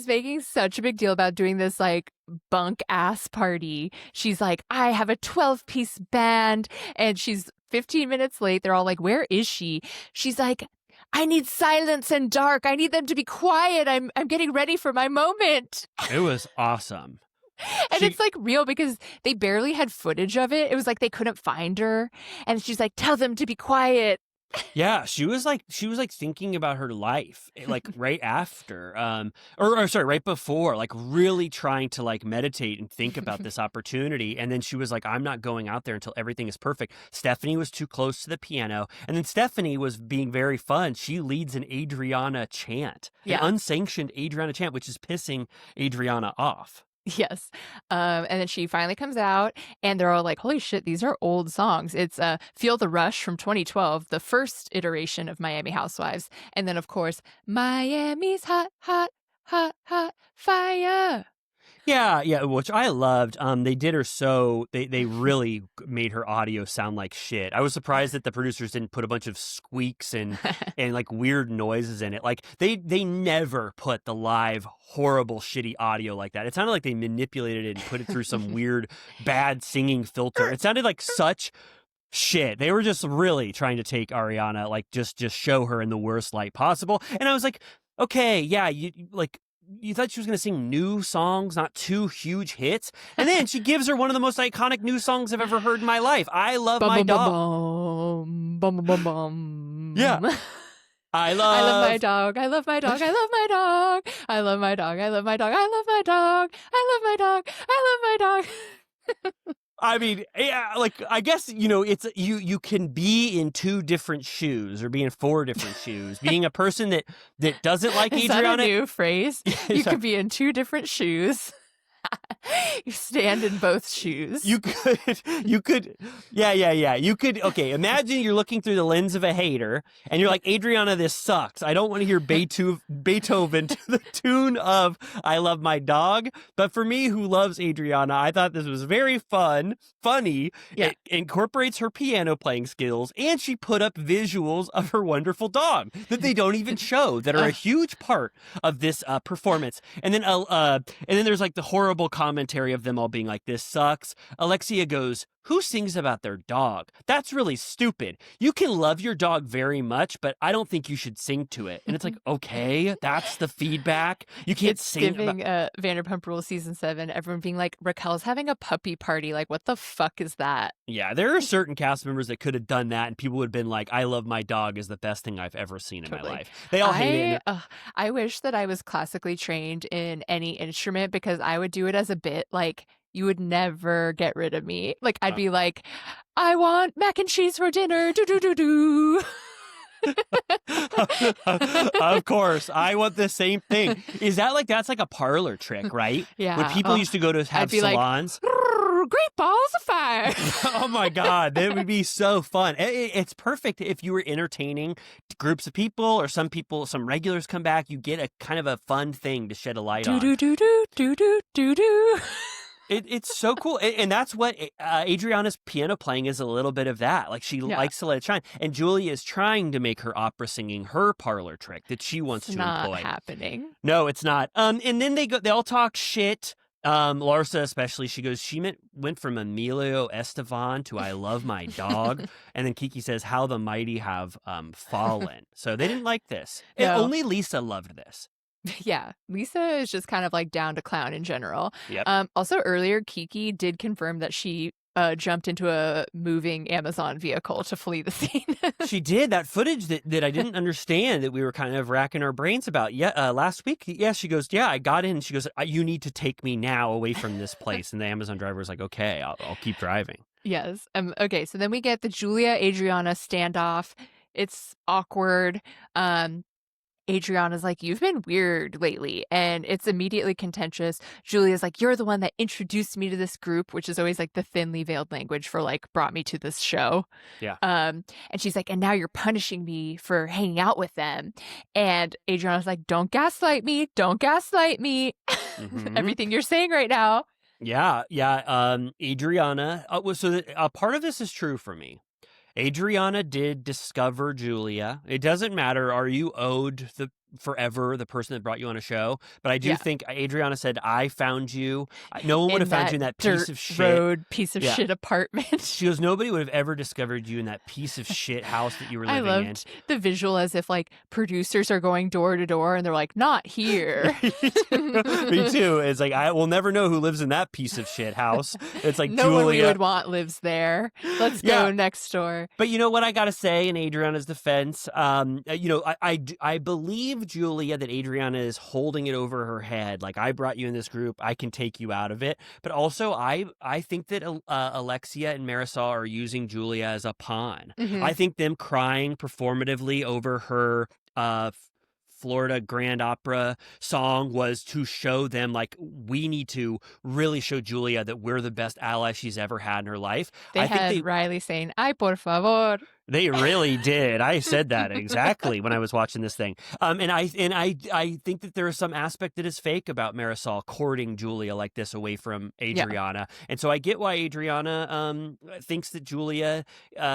making such a big deal about doing this like bunk ass party. She's like, "I have a 12-piece band," and she's 15 minutes late. They're all like, "Where is she?" She's like, "I need silence and dark. I need them to be quiet. I'm getting ready for my moment." It was awesome. And it's like real because they barely had footage of it. It was like they couldn't find her. And she's like, "Tell them to be quiet." Yeah, she was like thinking about her life, like right after, or sorry, right before, like really trying to like meditate and think about this opportunity. And then she was like, "I'm not going out there until everything is perfect." Stephanie was too close to the piano, and then Stephanie was being very fun. She leads an Adriana chant, an unsanctioned Adriana chant, which is pissing Adriana off. Yes. And then she finally comes out, and they're all like, holy shit, these are old songs. It's Feel the Rush from 2012, the first iteration of Miami Housewives. And then, of course, Miami's hot, hot, hot, hot fire. Yeah, which I loved. They did her they really made her audio sound like shit. I was surprised that the producers didn't put a bunch of squeaks and like weird noises in it. Like they never put the live horrible shitty audio like that. It sounded like they manipulated it and put it through some weird bad singing filter. It sounded like such shit. They were just really trying to take Ariana, like just show her in the worst light possible. And I was like, okay, yeah, you thought she was going to sing new songs, not two huge hits. And then she gives her one of the most iconic new songs I've ever heard in my life. I Love My Dog. Yeah. I love my dog. I love my dog. I love my dog. I love my dog. I love my dog. I love my dog. I love my dog. I love my dog. I mean, yeah, like, I guess, it's you can be in two different shoes or be in four different shoes. Being a person that doesn't like Adriana. Is that a new phrase? You could be in two different shoes. You stand in both shoes. You could, yeah. You could, okay, imagine you're looking through the lens of a hater and you're like, Adriana, this sucks. I don't want to hear Beethoven to the tune of I Love My Dog. But for me, who loves Adriana, I thought this was very funny. Yeah. It incorporates her piano playing skills, and she put up visuals of her wonderful dog that they don't even show, that are a huge part of this performance. And then there's like the horrible commentary of them all being like, this sucks. Alexia goes, who sings about their dog? That's really stupid. You can love your dog very much, but I don't think you should sing to it. And it's like, okay, that's the feedback. You can't sing giving Vanderpump Rules season 7, everyone being like, Raquel's having a puppy party. Like, what the fuck is that? Yeah, there are certain cast members that could have done that, and people would have been like, I Love My Dog is the best thing I've ever seen in my life. They all hate it. I wish that I was classically trained in any instrument, because I would do it as a bit. Like, you would never get rid of me. Like, I'd be like, I want mac and cheese for dinner. Do, do, do, do. Of course. I want the same thing. Is that like, that's like a parlor trick, right? Yeah. When people used to go to have salons. Like, great balls of fire. Oh my God. That would be so fun. It's perfect if you were entertaining groups of people, or some regulars come back. You get a kind of a fun thing to shed a light on. Do, do, do, do, do, do, do. It's so cool. And that's what Adriana's piano playing is, a little bit of that. Like, she likes to let it shine. And Julia is trying to make her opera singing her parlor trick that she wants to employ. It's not happening. No, it's not. And then they all talk shit. Larsa especially, she goes, went from Emilio Estevon to I Love My Dog. And then Kiki says, how the mighty have fallen. So they didn't like this. No. And only Lisa loved this. Yeah, Lisa is just kind of like down to clown in general. Yep. Also, earlier, Kiki did confirm that she jumped into a moving Amazon vehicle to flee the scene. She did. That footage that I didn't understand, that we were kind of racking our brains about. Yeah, last week. Yeah, she goes, yeah, I got in. She goes, you need to take me now away from this place. And the Amazon driver was like, okay, I'll keep driving. Yes. Okay, so then we get the Julia-Adriana standoff. It's awkward. Adriana's like, you've been weird lately, and it's immediately contentious. Julia's like, you're the one that introduced me to this group, which is always like the thinly veiled language for like, brought me to this show. Yeah. And she's like, and now you're punishing me for hanging out with them. And Adriana's like, don't gaslight me. Don't gaslight me. Mm-hmm. Everything you're saying right now. Yeah. Adriana, so a part of this is true for me. Adriana did discover Julia. It doesn't matter. Are you owed forever the person that brought you on a show? But I do think Adriana said, I found you. No one would have found you in that piece of shit road, piece of shit apartment. She goes, nobody would have ever discovered you in that piece of shit house that you were living in. I loved the visual, as if like producers are going door to door and they're like, not here. Me too. It's like, I will never know who lives in that piece of shit house. It's like, no Julia. one we would want lives there. Let's go next door. But you know what I got to say in Adriana's defense? I believe, Julia, that Adriana is holding it over her head. Like, I brought you in this group, I can take you out of it. But also, I think that Alexia and Marisol are using Julia as a pawn. Mm-hmm. I think them crying performatively over her Florida Grand Opera song was to show them, like, we need to really show Julia that we're the best ally she's ever had in her life. They I think had Riley saying, "Ay, por favor." they really did. I said that exactly when I was watching this thing. And I think that there is some aspect that is fake about Marisol courting Julia like this away from Adriana. And so I get why Adriana thinks that Julia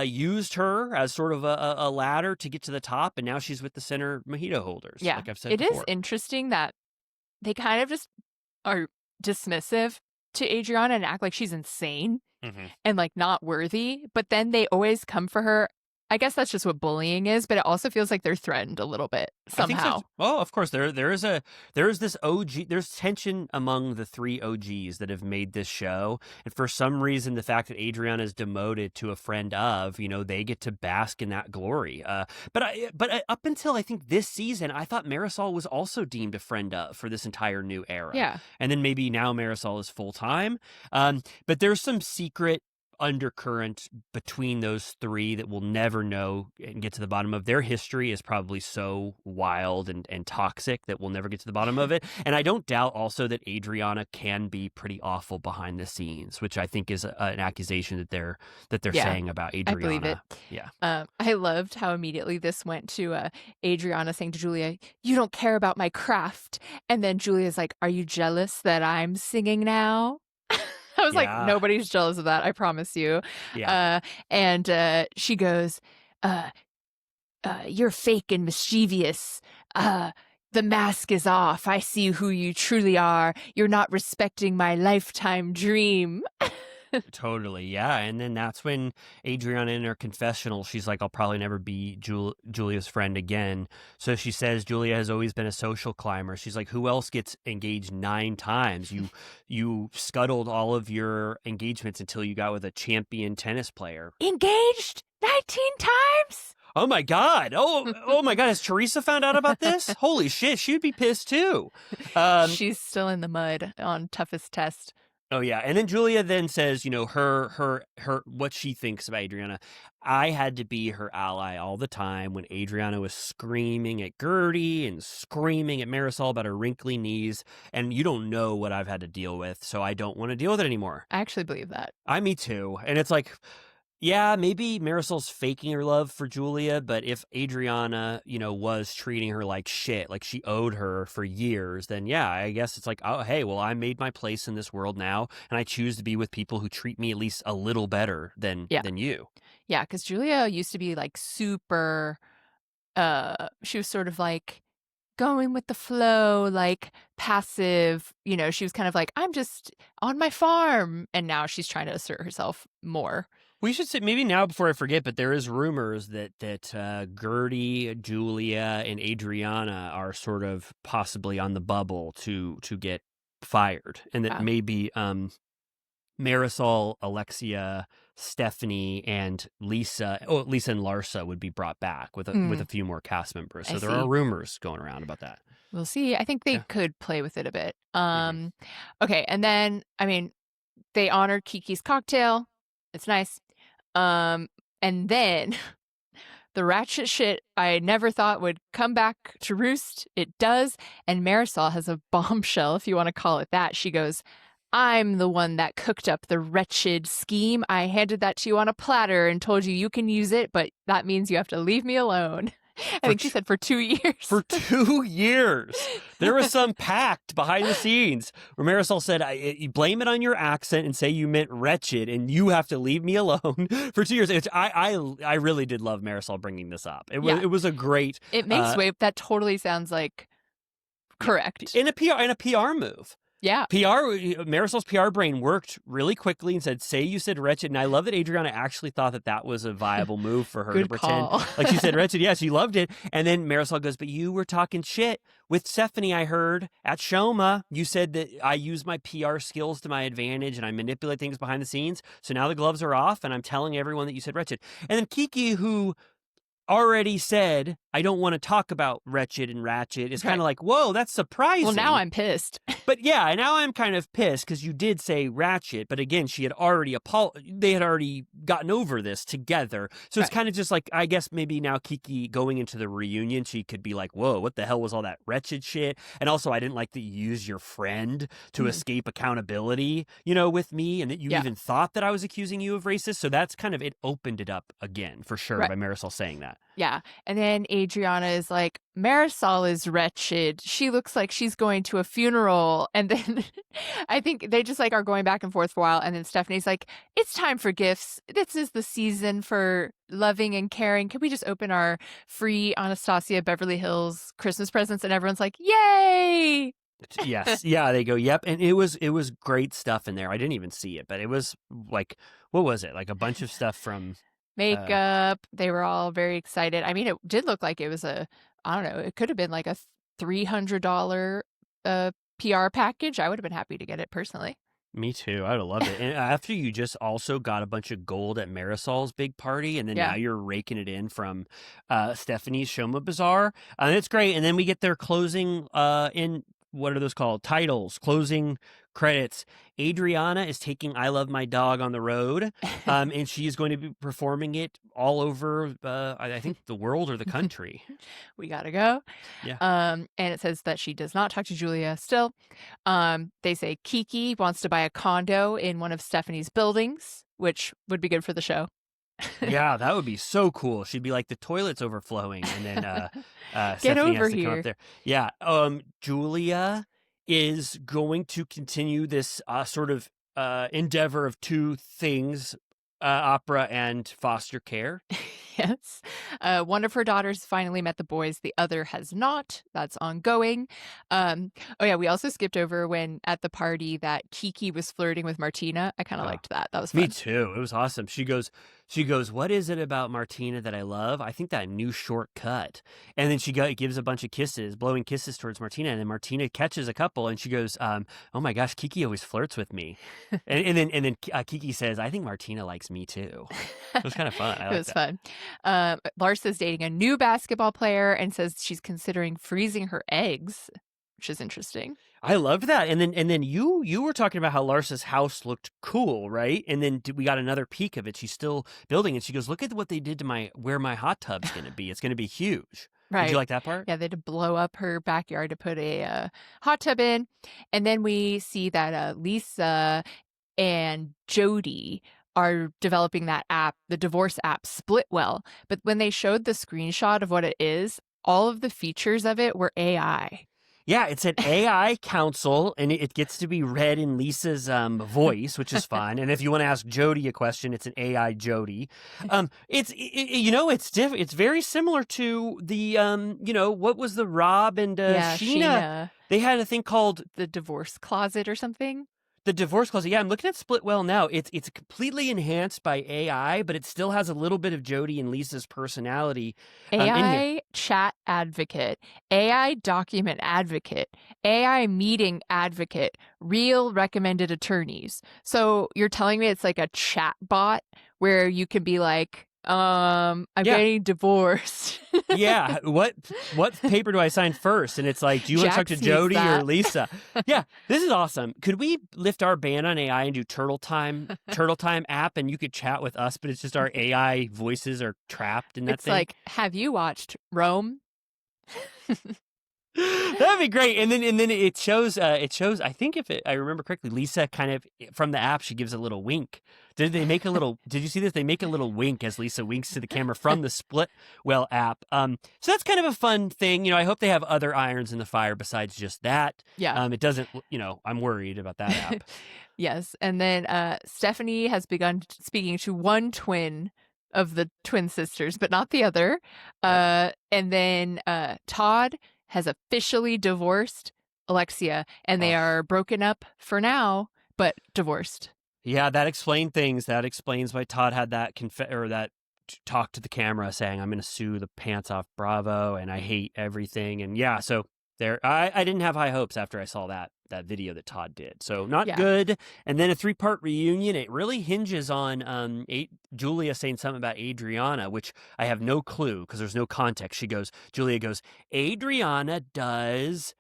used her as sort of a ladder to get to the top, and now she's with the center mojito holders. Yeah, like I've said it before. is interesting that they kind of just are dismissive to Adriana and act like she's insane and like not worthy, but then they always come for her. I guess that's just what bullying is, but it also feels like they're threatened a little bit somehow. So. Oh, of course. There is this OG. There's tension among the three OGs that have made this show, and for some reason, the fact that Adriana is demoted to a friend of, they get to bask in that glory. But up until I think this season, I thought Marisol was also deemed a friend of for this entire new era. Yeah, and then maybe now Marisol is full time. But there's some secret undercurrent between those three that we'll never know and get to the bottom of. Their history is probably so wild and toxic that we'll never get to the bottom of it. And I don't doubt also that Adriana can be pretty awful behind the scenes, which I think is an accusation that they're saying about Adriana. I believe it. Yeah. I loved how immediately this went to Adriana saying to Julia, "You don't care about my craft." And then Julia's like, "Are you jealous that I'm singing now?" I was like, nobody's jealous of that, I promise you. Yeah. And she goes, "You're fake and mischievous. The mask is off. I see who you truly are. You're not respecting my lifetime dream." Totally, yeah. And then that's when Adriana, in her confessional, she's like, "I'll probably never be Julia's friend again." So she says Julia has always been a social climber. She's like, who else gets engaged 9 times? You scuttled all of your engagements until you got with a champion tennis player. Engaged 19 times? Oh my God. Oh my God. Has Teresa found out about this? Holy shit. She'd be pissed too. She's still in the mud on toughest test. Oh yeah, and then Julia then says, her what she thinks about Adriana. "I had to be her ally all the time when Adriana was screaming at Gertie and screaming at Marisol about her wrinkly knees, and you don't know what I've had to deal with, so I don't want to deal with it anymore." I actually believe that. Me too, and it's like, yeah, maybe Marisol's faking her love for Julia, but if Adriana, was treating her like shit, like she owed her for years, then yeah, I guess it's like, oh, hey, well, I made my place in this world now, and I choose to be with people who treat me at least a little better than you. Yeah, because Julia used to be like super, she was sort of like going with the flow, like passive, she was kind of like, I'm just on my farm. And now she's trying to assert herself more. We should say, maybe now before I forget, but there is rumors that Gertie, Julia, and Adriana are sort of possibly on the bubble to get fired, and that maybe Marisol, Alexia, Stephanie, and Lisa and Larsa would be brought back with a few more cast members. So there are rumors going around about that. We'll see. I think they could play with it a bit. Okay, and then they honored Kiki's cocktail. It's nice. And then the ratchet shit I never thought would come back to roost. It does. And Marisol has a bombshell, if you want to call it that. She goes, "I'm the one that cooked up the wretched scheme. I handed that to you on a platter and told you can use it, but that means you have to leave me alone." I think she said for 2 years. For 2 years. There was some pact behind the scenes where Marisol said, you blame it on your accent and say you meant wretched, and you have to leave me alone for 2 years. I really did love Marisol bringing this up. It was a great... It makes way... That totally sounds like correct. In a PR move. Yeah. Marisol's PR brain worked really quickly and said, "Say you said wretched." And I love that Adriana actually thought that was a viable move for her to pretend like she said wretched. Yeah, she loved it. And then Marisol goes, "But you were talking shit with Stephanie, I heard, at Shoma. You said that I use my PR skills to my advantage and I manipulate things behind the scenes. So now the gloves are off and I'm telling everyone that you said wretched." And then Kiki, who already said, "I don't want to talk about wretched and ratchet," is kind of like, whoa, that's surprising. Well, now I'm pissed. But yeah, now I'm kind of pissed because you did say ratchet, but again, she had already they had already gotten over this together. So it's Right. kind of just like, I guess maybe now Kiki going into the reunion, she could be like, whoa, what the hell was all that wretched shit? And also, I didn't like that you used your friend to Mhm. escape accountability, with me, and that you Yeah. even thought that I was accusing you of racist. So that's kind of, it opened it up again for sure Right. by Marisol saying that. Yeah. And then Adriana is like, Marisol is wretched. She looks like she's going to a funeral. And then I think they just like are going back and forth for a while. And then Stephanie's like, it's time for gifts. This is the season for loving and caring. Can we just open our free Anastasia Beverly Hills Christmas presents? And everyone's like, yay. Yes. Yeah, they go, yep. And it was great stuff in there. I didn't even see it, but it was like, what was it? Like a bunch of stuff from Makeup. They were all very excited. I mean, it did look like it was I don't know, it could have been like a $300 PR package. I would have been happy to get it personally. Me too. I would have loved it. And after you just also got a bunch of gold at Marisol's big party, and then Yeah. now you're raking it in from Stephanie's Shoma Bazaar, and it's great. And then we get their closing in, what are those called? Titles, closing credits. Adriana is taking "I Love My Dog" on the road, and she is going to be performing it all over, I think, the world or the country. We gotta go. Yeah. And it says that she does not talk to Julia still. They say Kiki wants to buy a condo in one of Stephanie's buildings, which would be good for the show. Yeah, that would be so cool. She'd be like, the toilet's overflowing, and then Get Stephanie over has to come here. up there. Yeah, Julia is going to continue this sort of endeavor of two things, opera and foster care. Yes. One of her daughters finally met the boys. The other has not. That's ongoing. Oh yeah, we also skipped over when at the party that Kiki was flirting with Martina. I kind of Oh, liked that. That was fun. me too. It was awesome. She goes, what is it about Martina that I love? I think that new shortcut. And then she gives a bunch of kisses, blowing kisses towards Martina. And then Martina catches a couple and she goes, oh my gosh, Kiki always flirts with me. and then Kiki says, I think Martina likes me too. It was kind of fun. It was fun. Larsa's dating a new basketball player and says she's considering freezing her eggs, which is interesting. I loved that. And then you were talking about how Larsa's house looked cool, right? And then we got another peek of it. She's still building, and she goes, "Look at what they did to where my hot tub's going to be. It's going to be huge." Right. Did you like that part? Yeah, they had to blow up her backyard to put a hot tub in. And then we see that Lisa and Jody are developing that app, the divorce app Splitwell. But when they showed the screenshot of what it is, all of the features of it were AI. Yeah, it's an AI counsel, and it gets to be read in Lisa's voice, which is fun. And if you want to ask Jody a question, it's an AI Jody. It's very similar to the what was the Rob and Sheena? They had a thing called the divorce closet or something. The divorce closet. Yeah, I'm looking at Splitwell now. It's completely enhanced by AI, but it still has a little bit of Jody and Lisa's personality. AI chat advocate, AI document advocate, AI meeting advocate, real recommended attorneys. So you're telling me it's like a chat bot where you can be like, I'm getting divorced. Yeah. What paper do I sign first? And it's like, do you want to talk to Jody or Lisa? Yeah. This is awesome. Could we lift our ban on AI and do Turtle Time app, and you could chat with us, but it's just our AI voices are trapped in that thing? It's like, have you watched RHOM? That'd be great. And then it shows I think if I remember correctly, Lisa kind of from the app, she gives a little wink. Did you see this? They make a little wink as Lisa winks to the camera from the Splitwell app. So that's kind of a fun thing. I hope they have other irons in the fire besides just that. Yeah. It doesn't, I'm worried about that app. Yes. And then Stephanie has begun speaking to one twin of the twin sisters, but not the other. And then Todd has officially divorced Alexia, and they are broken up for now, but divorced. Yeah, that explained things. That explains why Todd had that that talk to the camera saying, "I'm going to sue the pants off Bravo, and I hate everything." And yeah, so there, I didn't have high hopes after I saw that video that Todd did. So not good. And then a 3-part reunion. It really hinges on Julia saying something about Adriana, which I have no clue because there's no context. Julia goes, Adriana does,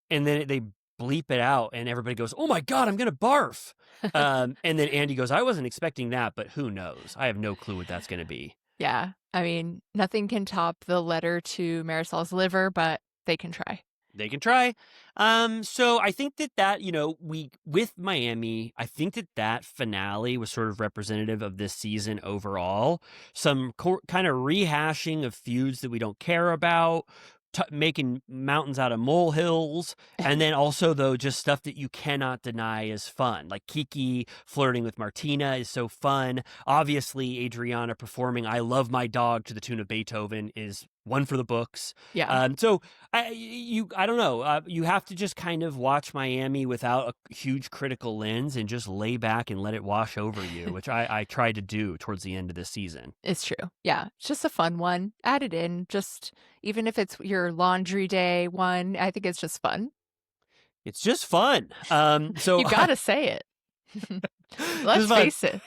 and then they bleep it out, and everybody goes, "Oh my God, I'm gonna barf." And then Andy goes, "I wasn't expecting that, but who knows? I have no clue what that's gonna be." Yeah. I mean, nothing can top the letter to Marisol's liver, but they can try. They can try. So I think that with Miami, I think that finale was sort of representative of this season overall. Some kind of rehashing of feuds that we don't care about, making mountains out of molehills, and then also though just stuff that you cannot deny is fun. Like Kiki flirting with Martina is so fun. Obviously, Adriana performing "I Love My Dog" to the tune of Beethoven is one for the books. Yeah. So I don't know. You have to just kind of watch Miami without a huge critical lens and just lay back and let it wash over you, which I tried to do towards the end of this season. It's true. Yeah. It's just a fun one. Add it in. Just even if it's your laundry day one, I think it's just fun. It's just fun. So You got to say it. Let's face it.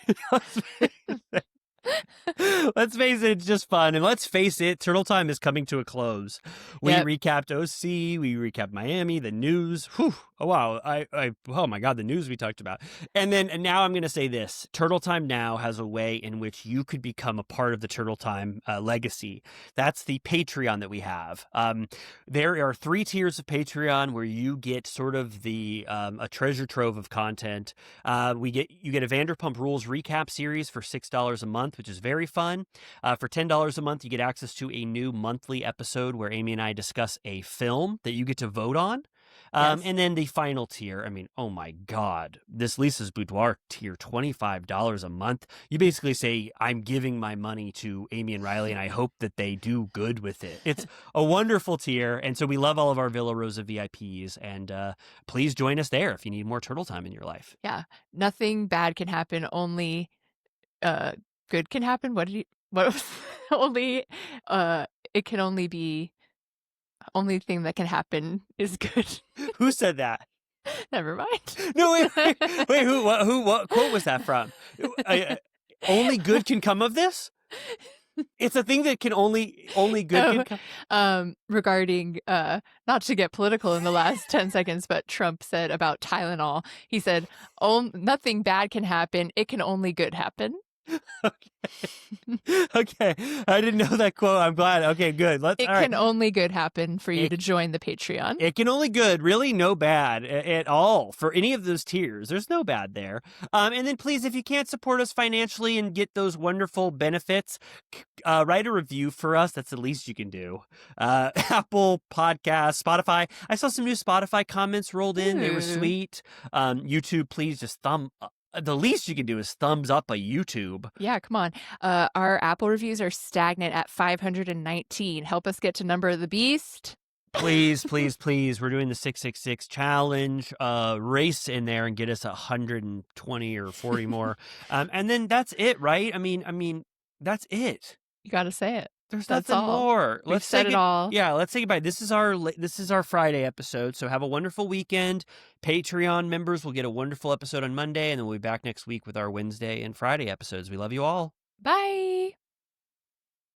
Let's face it, it's just fun. And let's face it, Turtle Time is coming to a close. We recapped OC, we recapped Miami, the news. Whew. Oh, wow. Oh my God, the news we talked about. And now I'm going to say this. Turtle Time now has a way in which you could become a part of the Turtle Time legacy. That's the Patreon that we have. There are 3 tiers of Patreon where you get sort of a treasure trove of content. You get a Vanderpump Rules recap series for $6 a month, which is very fun. For $10 a month, you get access to a new monthly episode where Amy and I discuss a film that you get to vote on. Yes. And then the final tier, I mean, oh my God, this Lisa's Boudoir tier, $25 a month. You basically say, I'm giving my money to Amy and Riley, and I hope that they do good with it. It's a wonderful tier. And so we love all of our Villa Rosa VIPs. And please join us there if you need more Turtle Time in your life. Yeah. Nothing bad can happen. Only good can happen. Only it can only be. Only thing that can happen is good. Who said that? Never mind. No, wait. What quote was that from? Only good can come of this? It's a thing that can only good can come. Regarding not to get political in the last 10 seconds, but Trump said about Tylenol. He said, "Oh, nothing bad can happen. It can only good happen." Okay. I didn't know that quote. I'm glad. Okay, good. It can only good happen for you to join the Patreon. It can only good. Really no bad at all for any of those tiers. There's no bad there. And then please, if you can't support us financially and get those wonderful benefits, write a review for us. That's the least you can do. Apple Podcasts, Spotify. I saw some new Spotify comments rolled in. They were sweet. YouTube, please just the least you can do is thumbs up a YouTube. Yeah, come on. Our Apple reviews are stagnant at 519. Help us get to number of the beast. Please, please, please. We're doing the 666 challenge. Race in there and get us 120 or 40 more. And then that's it, right? I mean, that's it. You got to say it. There's nothing more. Let's say it all. Yeah, let's say goodbye. This is our Friday episode. So have a wonderful weekend. Patreon members will get a wonderful episode on Monday, and then we'll be back next week with our Wednesday and Friday episodes. We love you all. Bye.